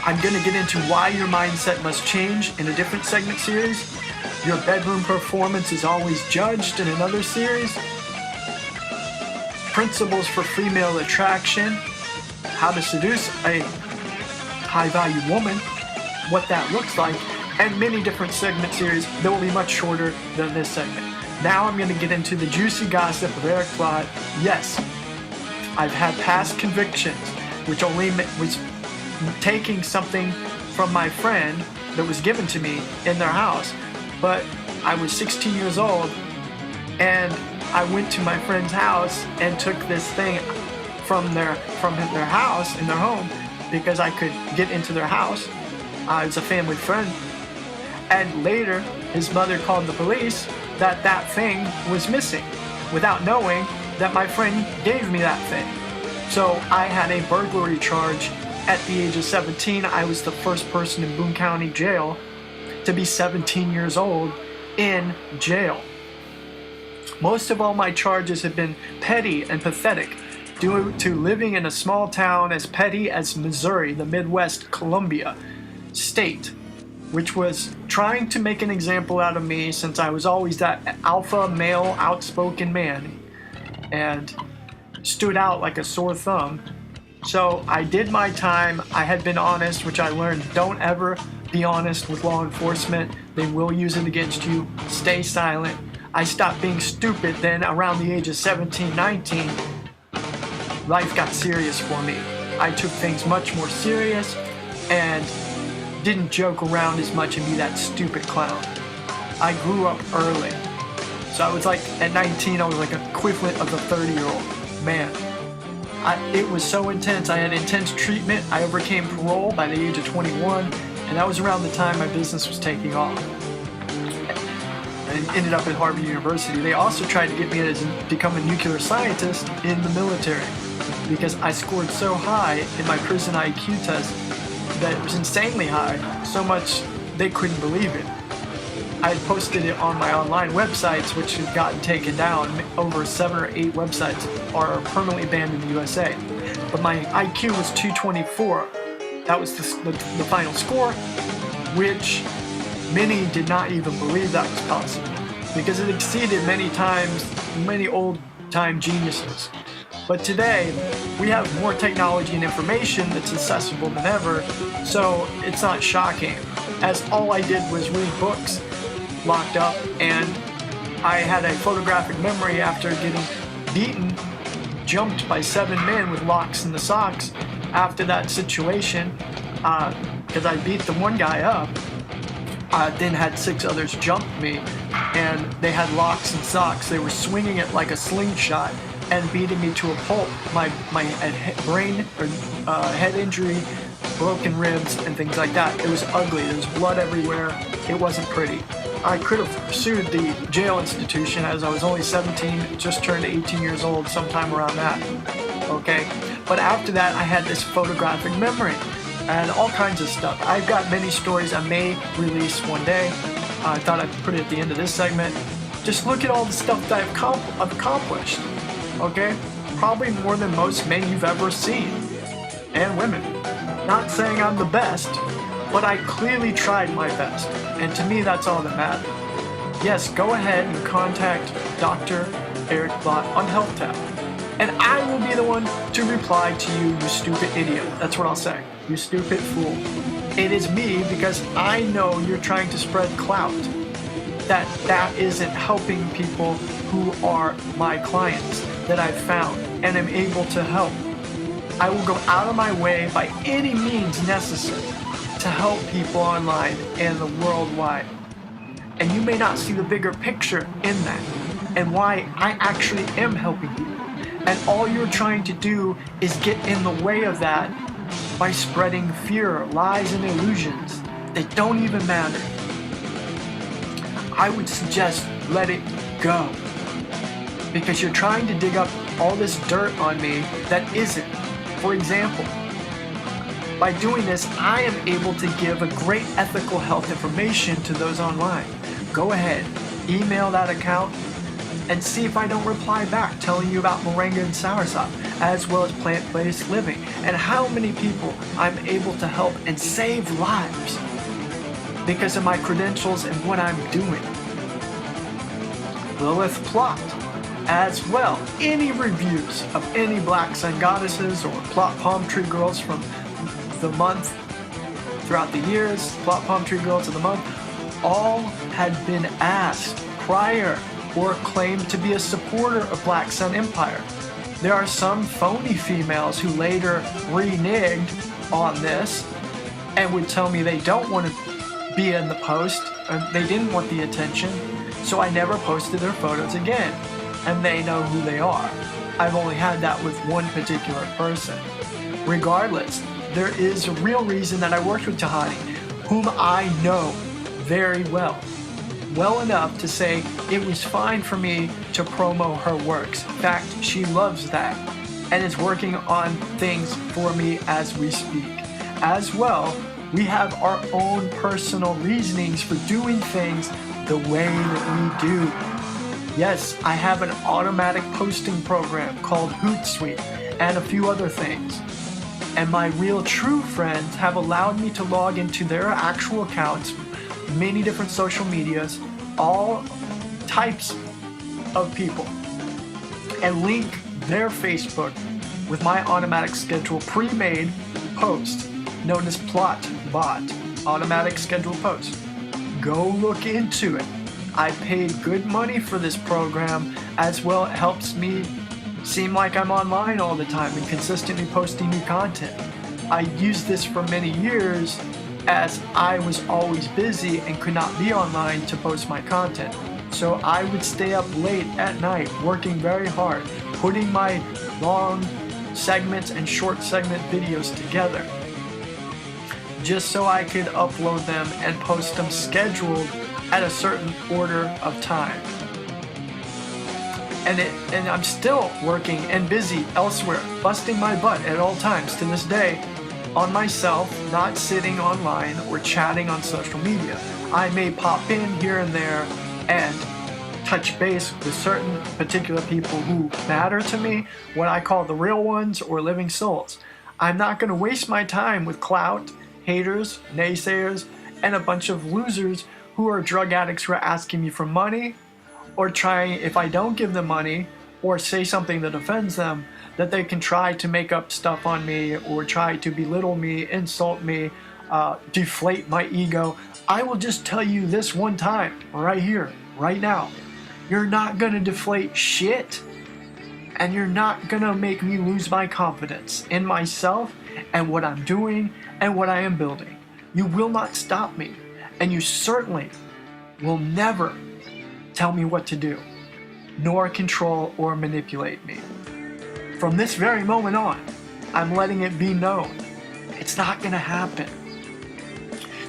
I'm going to get into why your mindset must change in a different segment series. Your bedroom performance is always judged in another series. Principles for female attraction. How to seduce a high-value woman. What that looks like. And many different segment series that will be much shorter than this segment. Now I'm going to get into the juicy gossip of Erik Plott. Yes, I've had past convictions, which only was taking something from my friend that was given to me in their house. But I was 16 years old, and I went to my friend's house and took this thing from their house, in their home, because I could get into their house. I was a family friend. And later, his mother called the police that that thing was missing, without knowing that my friend gave me that thing. So I had a burglary charge at the age of 17. I was the first person in Boone County Jail to be 17 years old in jail. Most of all my charges have been petty and pathetic due to living in a small town as petty as Missouri, the Midwest Columbia state, which was trying to make an example out of me since I was always that alpha male outspoken man and stood out like a sore thumb. So I did my time. I had been honest, which I learned. Don't ever be honest with law enforcement. They will use it against you. Stay silent. I stopped being stupid then around the age of 17, 19. Life got serious for me. I took things much more serious and didn't joke around as much and be that stupid clown. I grew up early. So I was like, at 19, I was like equivalent of the 30-year-old man. It was so intense. I had intense treatment. I overcame parole by the age of 21, and that was around the time my business was taking off. And ended up at Harvard University. They also tried to get me to become a nuclear scientist in the military because I scored so high in my prison IQ test that it was insanely high, so much they couldn't believe it. I had posted it on my online websites, which had gotten taken down. Over 7 or 8 websites are permanently banned in the USA. But my IQ was 224. That was the final score, which many did not even believe that was possible because it exceeded many times many old-time geniuses. But today, we have more technology and information that's accessible than ever, so it's not shocking, as all I did was read books locked up, and I had a photographic memory after getting beaten, jumped by 7 men with locks in the socks after that situation, because I beat the one guy up, then had 6 others jump me, and they had locks and socks. They were swinging it like a slingshot and beating me to a pulp. My brain or head injury, broken ribs, and things like that. It was ugly. There was blood everywhere. It wasn't pretty. I could have sued the jail institution as I was only 17, just turned 18 years old, sometime around that. Okay? But after that, I had this photographic memory and all kinds of stuff. I've got many stories I may release one day. I thought I'd put it at the end of this segment. Just look at all the stuff that I've accomplished. Okay? Probably more than most men you've ever seen. And women. Not saying I'm the best, but I clearly tried my best. And to me, that's all that matters. Yes, go ahead and contact Dr. Erik Plott on Health Tap. And I will be the one to reply to you, you stupid idiot. That's what I'll say. You stupid fool. It is me because I know you're trying to spread clout. That isn't helping people who are my clients that I've found and am able to help. I will go out of my way by any means necessary to help people online and the worldwide. And you may not see the bigger picture in that and why I actually am helping you. And all you're trying to do is get in the way of that by spreading fear, lies, and illusions that don't even matter. I would suggest let it go. Because you're trying to dig up all this dirt on me that isn't. For example, by doing this, I am able to give a great ethical health information to those online. Go ahead, email that account, and see if I don't reply back telling you about moringa and soursop, as well as plant-based living, and how many people I'm able to help and save lives because of my credentials and what I'm doing. ERIK Plott, as well. Any reviews of any Black Sun Goddesses or Plott Palm Tree Girls from the month throughout the years, Plott Palm Tree Girls of the month, all had been asked prior or claimed to be a supporter of Black Sun Empire. There are some phony females who later reneged on this and would tell me they don't want to be in the post, and they didn't want the attention, so I never posted their photos again, and they know who they are. I've only had that with one particular person. Regardless, there is a real reason that I worked with Tahani, whom I know very well enough to say it was fine for me to promo her works. In fact, she loves that and is working on things for me as we speak. As well, we have our own personal reasonings for doing things the way that we do. Yes, I have an automatic posting program called Hootsuite and a few other things. And my real true friends have allowed me to log into their actual accounts, many different social medias, all types of people, and link their Facebook with my automatic schedule pre-made post known as Plot Bot, automatic schedule post. Go look into it. I paid good money for this program. As well, it helps me seem like I'm online all the time and consistently posting new content. I used this for many years as I was always busy and could not be online to post my content. So I would stay up late at night working very hard, putting my long segments and short segment videos together just so I could upload them and post them scheduled at a certain order of time. And I'm still working and busy elsewhere, busting my butt at all times to this day on myself, not sitting online or chatting on social media. I may pop in here and there and touch base with certain particular people who matter to me, what I call the real ones or living souls. I'm not going to waste my time with clout, haters, naysayers, and a bunch of losers who are drug addicts who are asking me for money, or trying, if I don't give them money or say something that offends them, that they can try to make up stuff on me or try to belittle me, insult me, deflate my ego. I will just tell you this one time, right here, right now. You're not gonna deflate shit, and you're not gonna make me lose my confidence in myself and what I'm doing and what I am building. You will not stop me, and you certainly will never tell me what to do, nor control or manipulate me. From this very moment on, I'm letting it be known. It's not gonna happen.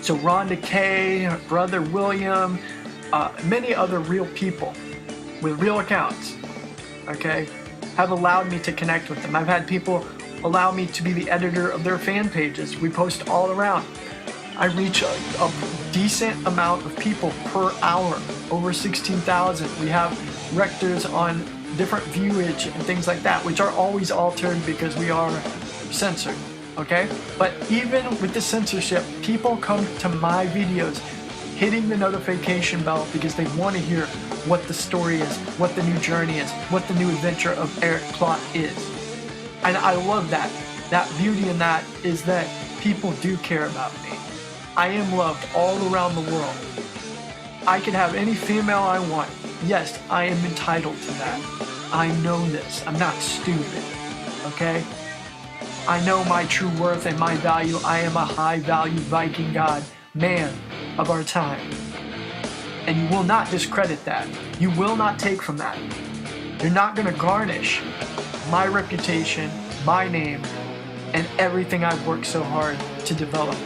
So Rhonda K, Brother William, many other real people with real accounts, okay, have allowed me to connect with them. I've had people allow me to be the editor of their fan pages. We post all around. I reach a decent amount of people per hour, over 16,000. We have rectors on different viewage and things like that, which are always altered because we are censored, okay? But even with the censorship, people come to my videos hitting the notification bell because they want to hear what the story is, what the new journey is, what the new adventure of Erik Plott is. And I love that. That beauty in that is that people do care about me. I am loved all around the world. I can have any female I want. Yes, I am entitled to that. I know this. I'm not stupid, okay? I know my true worth and my value. I am a high-value Viking god, man of our time. And you will not discredit that. You will not take from that. You're not going to garnish my reputation, my name, and everything I've worked so hard to develop.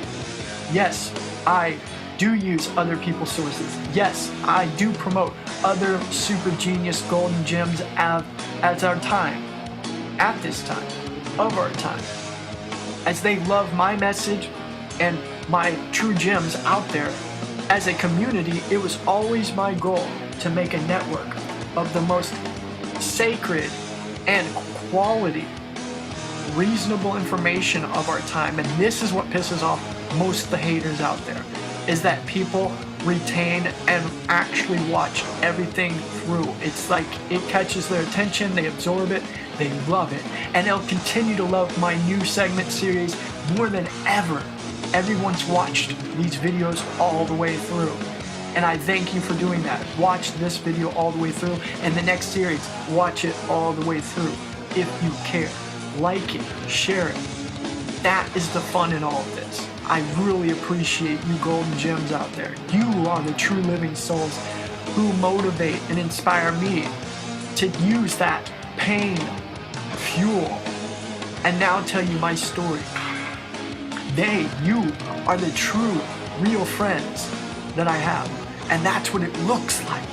Yes, I do use other people's sources. Yes, I do promote other super genius golden gems at our time, at this time, of our time. As they love my message and my true gems out there, as a community, it was always my goal to make a network of the most sacred and quality, reasonable information of our time. And this is what pisses off most of the haters out there, is that people retain and actually watch everything through. It's like it catches their attention, they absorb it, they love it. And they'll continue to love my new segment series more than ever. Everyone's watched these videos all the way through. And I thank you for doing that. Watch this video all the way through, and the next series, watch it all the way through. If you care, like it, share it. That is the fun in all of this. I really appreciate you golden gems out there. You are the true living souls who motivate and inspire me to use that pain, fuel, and now tell you my story. You are the true, real friends that I have. And that's what it looks like.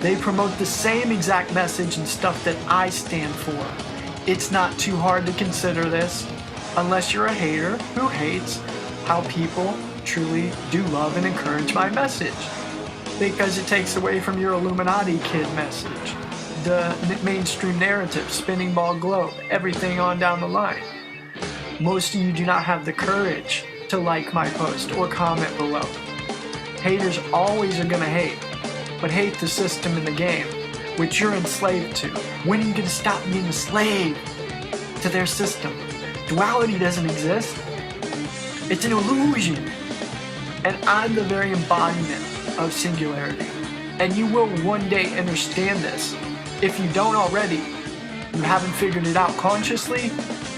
They promote the same exact message and stuff that I stand for. It's not too hard to consider this, unless you're a hater who hates how people truly do love and encourage my message. Because it takes away from your Illuminati kid message, the mainstream narrative, spinning ball globe, everything on down the line. Most of you do not have the courage to like my post or comment below. Haters always are gonna hate, but hate the system in the game, which you're enslaved to. When are you gonna stop being a slave to their system. Duality doesn't exist. It's an illusion. And I'm the very embodiment of singularity. And you will one day understand this. If you don't already, you haven't figured it out consciously,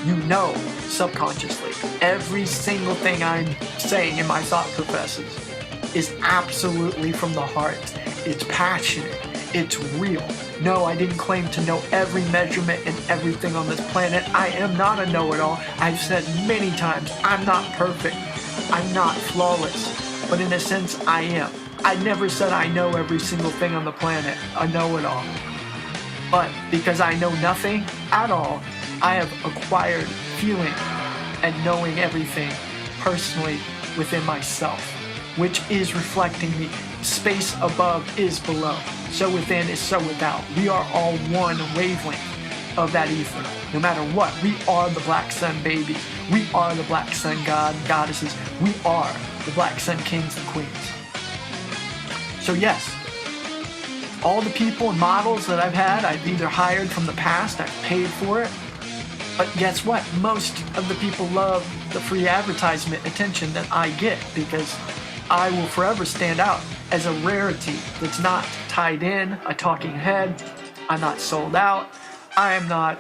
you know subconsciously. Every single thing I'm saying in my thought processes is absolutely from the heart. It's passionate. It's real. No, I didn't claim to know every measurement and everything on this planet. I am not a know-it-all. I've said many times, I'm not perfect. I'm not flawless. But in a sense, I am. I never said I know every single thing on the planet, a know-it-all. But because I know nothing at all, I have acquired feeling and knowing everything personally within myself, which is reflecting me. Space above is below. So within is so without. We are all one wavelength of that ether. No matter what, we are the Black Sun babies. We are the Black Sun god and goddesses. We are the Black Sun kings and queens. So yes, all the people and models that I've had, I've either hired from the past, I've paid for it. But guess what? Most of the people love the free advertisement attention that I get, because I will forever stand out as a rarity that's not tied in, a talking head. I'm not sold out. I am not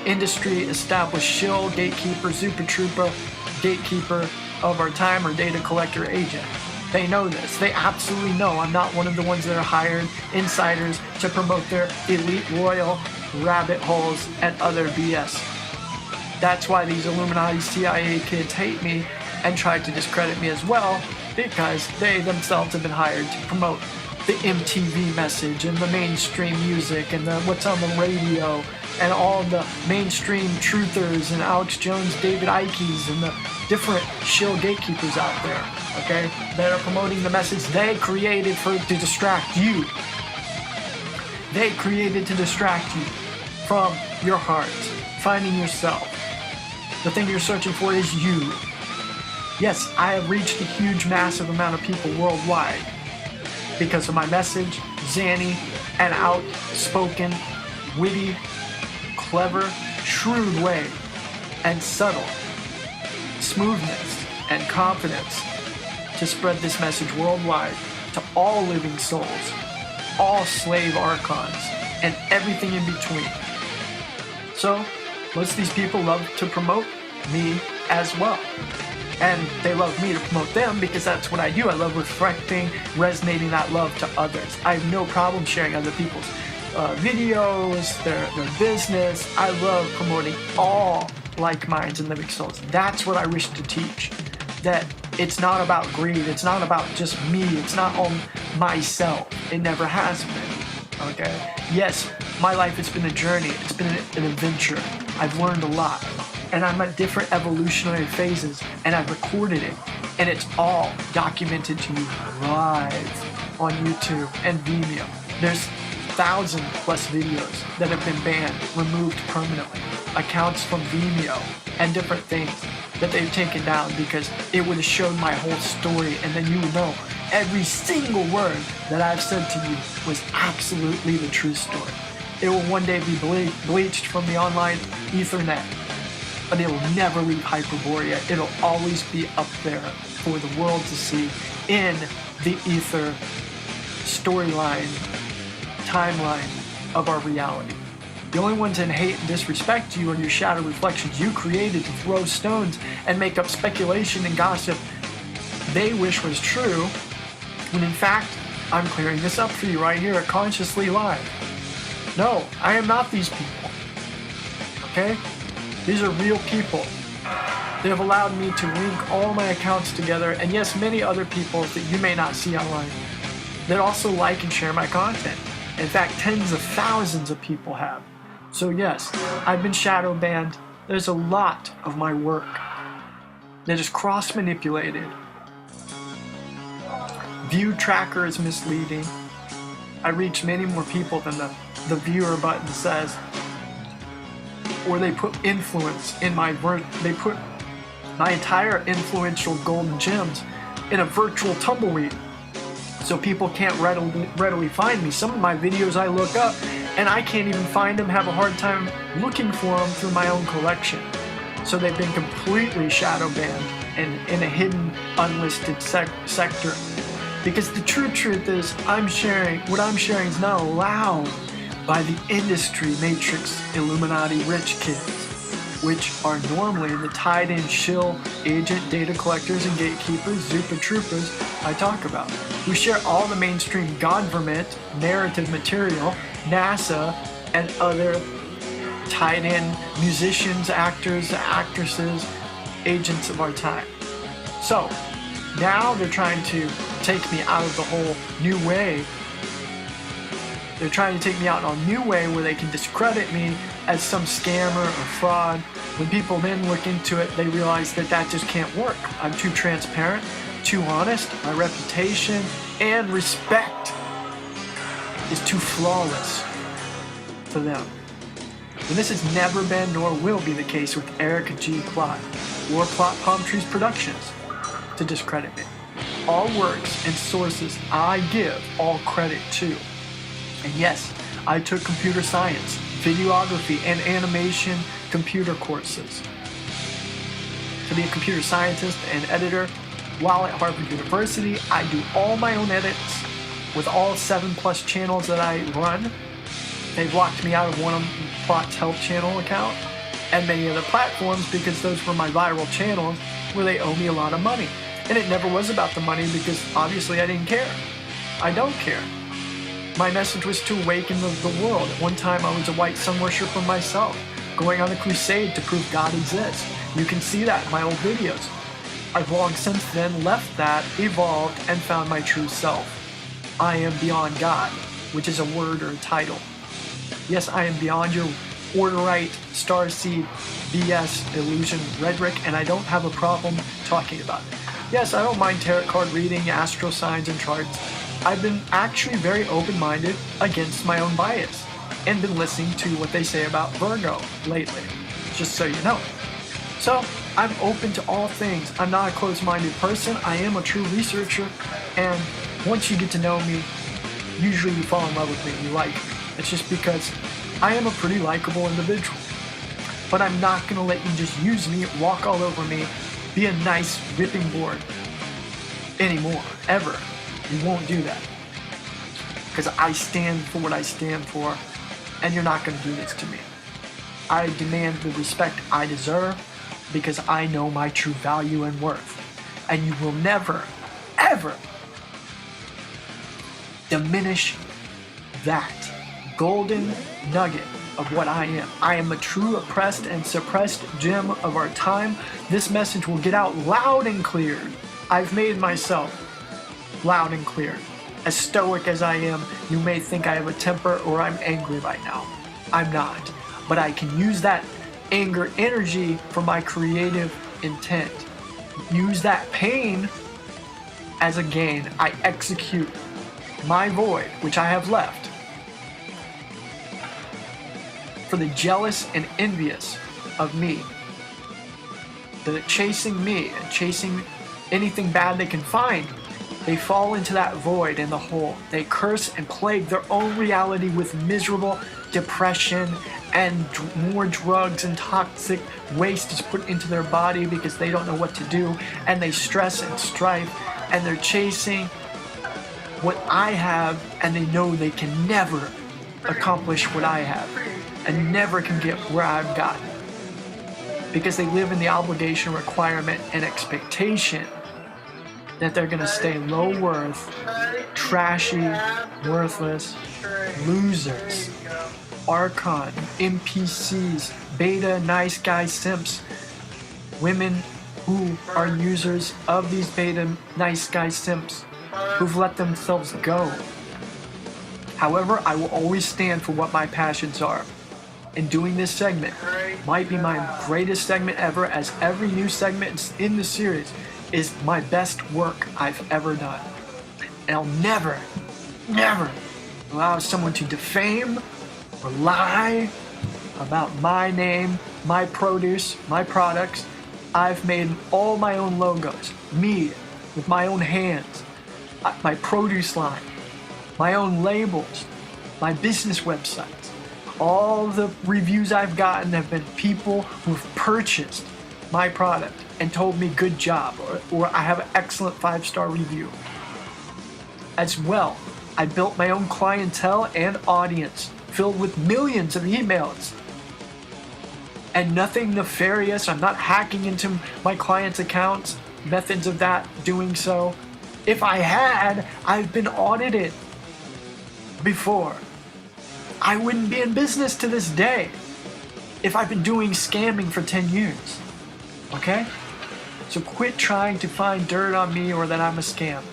industry established shill, gatekeeper, super trooper, gatekeeper of our time, or data collector agent. They know this. They absolutely know I'm not one of the ones that are hired insiders to promote their elite royal rabbit holes and other BS. That's why these Illuminati CIA kids hate me and try to discredit me as well, because they themselves have been hired to promote the MTV message and the mainstream music and the what's on the radio and all the mainstream truthers and Alex Jones, David Icke's, and the different shill gatekeepers out there, okay, that are promoting the message they created to distract you. They created to distract you from your heart, finding yourself. The thing you're searching for is you. Yes, I have reached a huge, massive amount of people worldwide because of my message, zany and outspoken, witty, clever, shrewd way, and subtle smoothness and confidence to spread this message worldwide to all living souls, all slave archons, and everything in between. So, most of these people love to promote me as well. And they love me to promote them because that's what I do. I love reflecting, resonating that love to others. I have no problem sharing other people's videos, their business. I love promoting all like minds and living souls. That's what I wish to teach. That it's not about greed. It's not about just me. It's not on myself. It never has been. Okay? Yes, my life, it's been a journey. It's been an adventure. I've learned a lot. And I'm at different evolutionary phases, and I've recorded it, and it's all documented to you live on YouTube and Vimeo. There's 1,000+ videos that have been banned, removed permanently, accounts from Vimeo, and different things that they've taken down because it would have shown my whole story, and then you would know every single word that I've said to you was absolutely the true story. It will one day be bleached from the online Ethernet, but it will never leave Hyperborea. It'll always be up there for the world to see in the ether storyline, timeline of our reality. The only ones in hate and disrespect you are your shadow reflections you created to throw stones and make up speculation and gossip they wish was true, when in fact, I'm clearing this up for you right here at Consciously Live. No, I am not these people. Okay? These are real people. They have allowed me to link all my accounts together, and yes, many other people that you may not see online that also like and share my content. In fact, tens of thousands of people have. So yes, I've been shadow banned. There's a lot of my work that is cross-manipulated. View tracker is misleading. I reach many more people than the viewer button says. Or they put influence in they put my entire influential golden gems in a virtual tumbleweed, so people can't readily find me. Some of my videos I look up and I can't even find them, have a hard time looking for them through my own collection. So they've been completely shadow banned and in a hidden, unlisted sector. Because the true truth is, what I'm sharing is not allowed by the industry matrix Illuminati rich kids, which are normally the tied-in shill agent data collectors and gatekeepers, Zupa troopers I talk about, who share all the mainstream government narrative material, NASA, and other tied-in musicians, actors, actresses, agents of our time. So, now they're trying to take me out of the whole new way. They're trying to take me out on a new way where they can discredit me as some scammer or fraud. When people then look into it, they realize that that just can't work. I'm too transparent, too honest, my reputation and respect is too flawless for them. And this has never been nor will be the case with Erik G. Plott or Plott Palm Trees Productions to discredit me. All works and sources I give all credit to. And yes, I took computer science, videography, and animation computer courses. To be a computer scientist and editor, while at Harvard University, I do all my own edits with all 7+ channels that I run. They've locked me out of one of Plott's Help channel account and many other platforms because those were my viral channels where they owe me a lot of money. And it never was about the money because obviously I didn't care. I don't care. My message was to awaken the world. At one time I was a white sun worshiper myself, going on a crusade to prove God exists. You can see that in my old videos. I've long since then left that, evolved, and found my true self. I am beyond God, which is a word or a title. Yes, I am beyond your orderite, starseed, BS, illusion, rhetoric, and I don't have a problem talking about it. Yes, I don't mind tarot card reading, astro signs, and charts. I've been actually very open-minded against my own bias and been listening to what they say about Virgo lately, just so you know. So, I'm open to all things. I'm not a closed-minded person. I am a true researcher, and once you get to know me, usually you fall in love with me, you like me. It's just because I am a pretty likable individual. But I'm not going to let you just use me, walk all over me, be a nice whipping board anymore, ever. You won't do that. Because I stand for what I stand for, and you're not going to do this to me. I demand the respect I deserve because I know my true value and worth. And you will never, ever diminish that golden nugget of what I am. I am a true oppressed and suppressed gem of our time. This message will get out loud and clear. I've made myself loud and clear. As stoic as I am, you may think I have a temper or I'm angry right now. I'm not. But I can use that anger energy for my creative intent. Use that pain as a gain. I execute my void, which I have left, for the jealous and envious of me, that are chasing me and chasing anything bad they can find. They fall into that void in the hole. They curse and plague their own reality with miserable depression and more drugs and toxic waste is put into their body because they don't know what to do, and they stress and strife, and they're chasing what I have, and they know they can never accomplish what I have and never can get where I've gotten because they live in the obligation, requirement, and expectation that they're going to stay low worth, trashy, worthless, losers, Archon, NPCs, beta, nice guy simps, women who are users of these beta, nice guy simps, who've let themselves go. However, I will always stand for what my passions are. And doing this segment might be my greatest segment ever, as every new segment in the series is my best work I've ever done. And I'll never, never allow someone to defame or lie about my name, my produce, my products. I've made all my own logos, me, with my own hands, my produce line, my own labels, my business websites. All the reviews I've gotten have been people who've purchased my product and told me good job, or I have an excellent 5-star review. As well, I built my own clientele and audience filled with millions of emails. And nothing nefarious. I'm not hacking into my clients' accounts, methods of that, doing so. If I had, I've been audited before. I wouldn't be in business to this day if I've been doing scamming for 10 years. Okay? So quit trying to find dirt on me or that I'm a scam,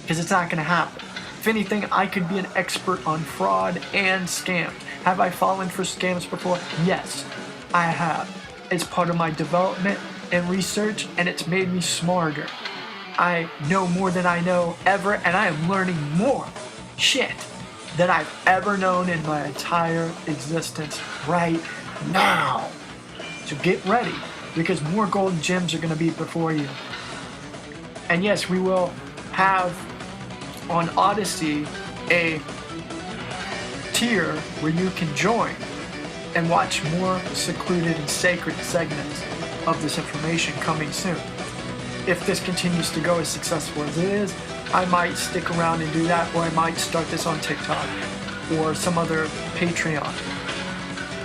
because it's not going to happen. If anything, I could be an expert on fraud and scams. Have I fallen for scams before? Yes, I have. It's part of my development and research, and it's made me smarter. I know more than I know ever, and I am learning more shit than I've ever known in my entire existence right now. So get ready, because more golden gems are going to be before you. And yes, we will have on Odyssey a tier where you can join and watch more secluded and sacred segments of this information coming soon. If this continues to go as successful as it is, I might stick around and do that, or I might start this on TikTok or some other Patreon.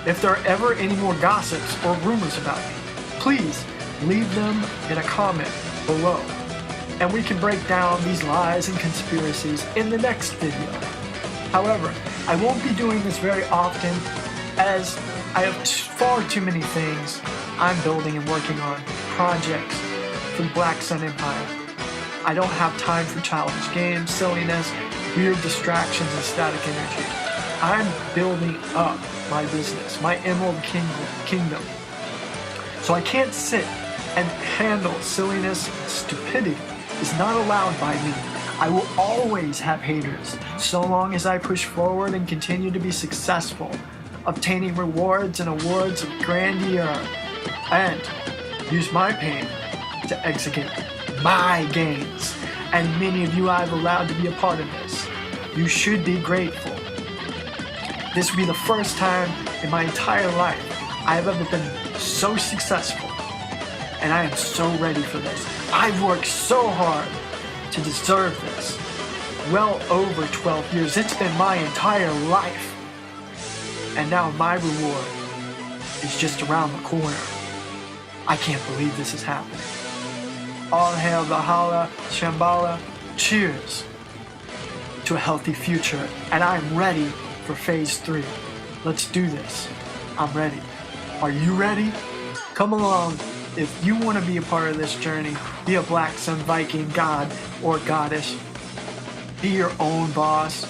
If there are ever any more gossips or rumors about me, please leave them in a comment below, and we can break down these lies and conspiracies in the next video. However, I won't be doing this very often, as I have far too many things I'm building and working on, projects for the Black Sun Empire. I don't have time for childish games, silliness, weird distractions, and static energy. I'm building up my business, my Emerald Kingdom. So I can't sit and handle silliness. Stupidity is not allowed by me. I will always have haters, so long as I push forward and continue to be successful, obtaining rewards and awards of grandeur, and use my pain to execute my gains. And many of you I've allowed to be a part of this. You should be grateful. This will be the first time in my entire life I have ever been so successful, and I am so ready for this. I've worked so hard to deserve this. Well over 12 years. It's been my entire life. And now my reward is just around the corner. I can't believe this is happening. All hail Valhalla, Shambhala. Cheers to a healthy future. And I'm ready for phase 3. Let's do this. I'm ready. Are you ready? Come along. If you want to be a part of this journey, be a Black Sun Viking god or goddess. Be your own boss.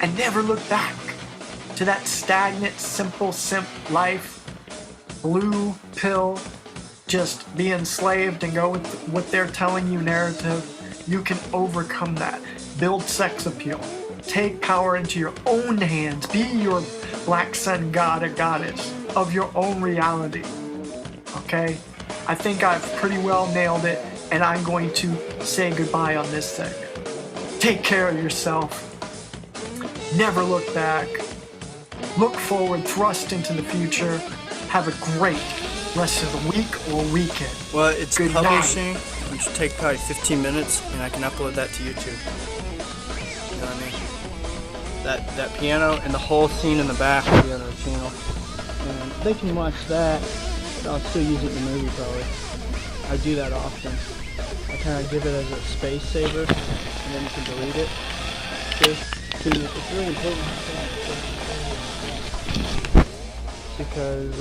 And never look back to that stagnant, simple simp life. Blue pill, just be enslaved and go with what they're telling you narrative. You can overcome that. Build sex appeal. Take power into your own hands. Be your Black Sun god or goddess of your own reality. Okay? I think I've pretty well nailed it, and I'm going to say goodbye on this segment. Take care of yourself. Never look back. Look forward, thrust into the future. Have a great rest of the week or weekend. Well, it's Good publishing, night. which should take probably 15 minutes, and I can upload that to YouTube. You know what I mean? That piano and the whole scene in the back will be on our channel. And they can watch that, but I'll still use it in the movie probably. I do that often. I kind of give it as a space saver, and then you can delete it. It's really important because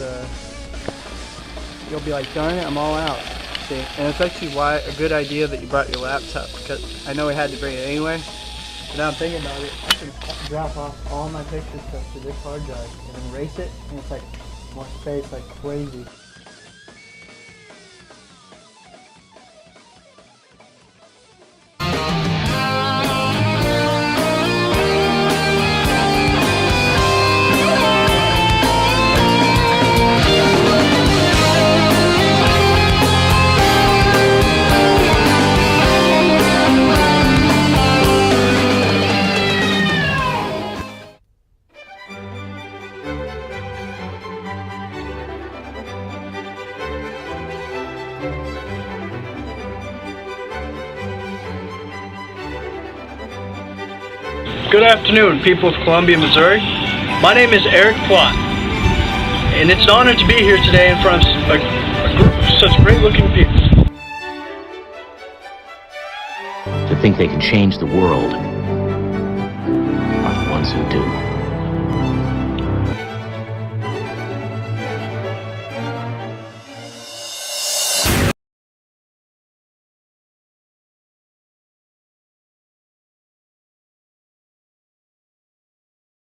you'll be like, darn it, I'm all out. See? And it's actually a good idea that you brought your laptop, because I know we had to bring it anyway. But now I'm thinking about it, I can drop off all my picture stuff to this hard drive and erase it, and it's like more space like crazy. Good afternoon, people of Columbia, Missouri. My name is Erik Plott, and it's an honor to be here today in front of a group of such great-looking people. To think they can change the world are the ones who do.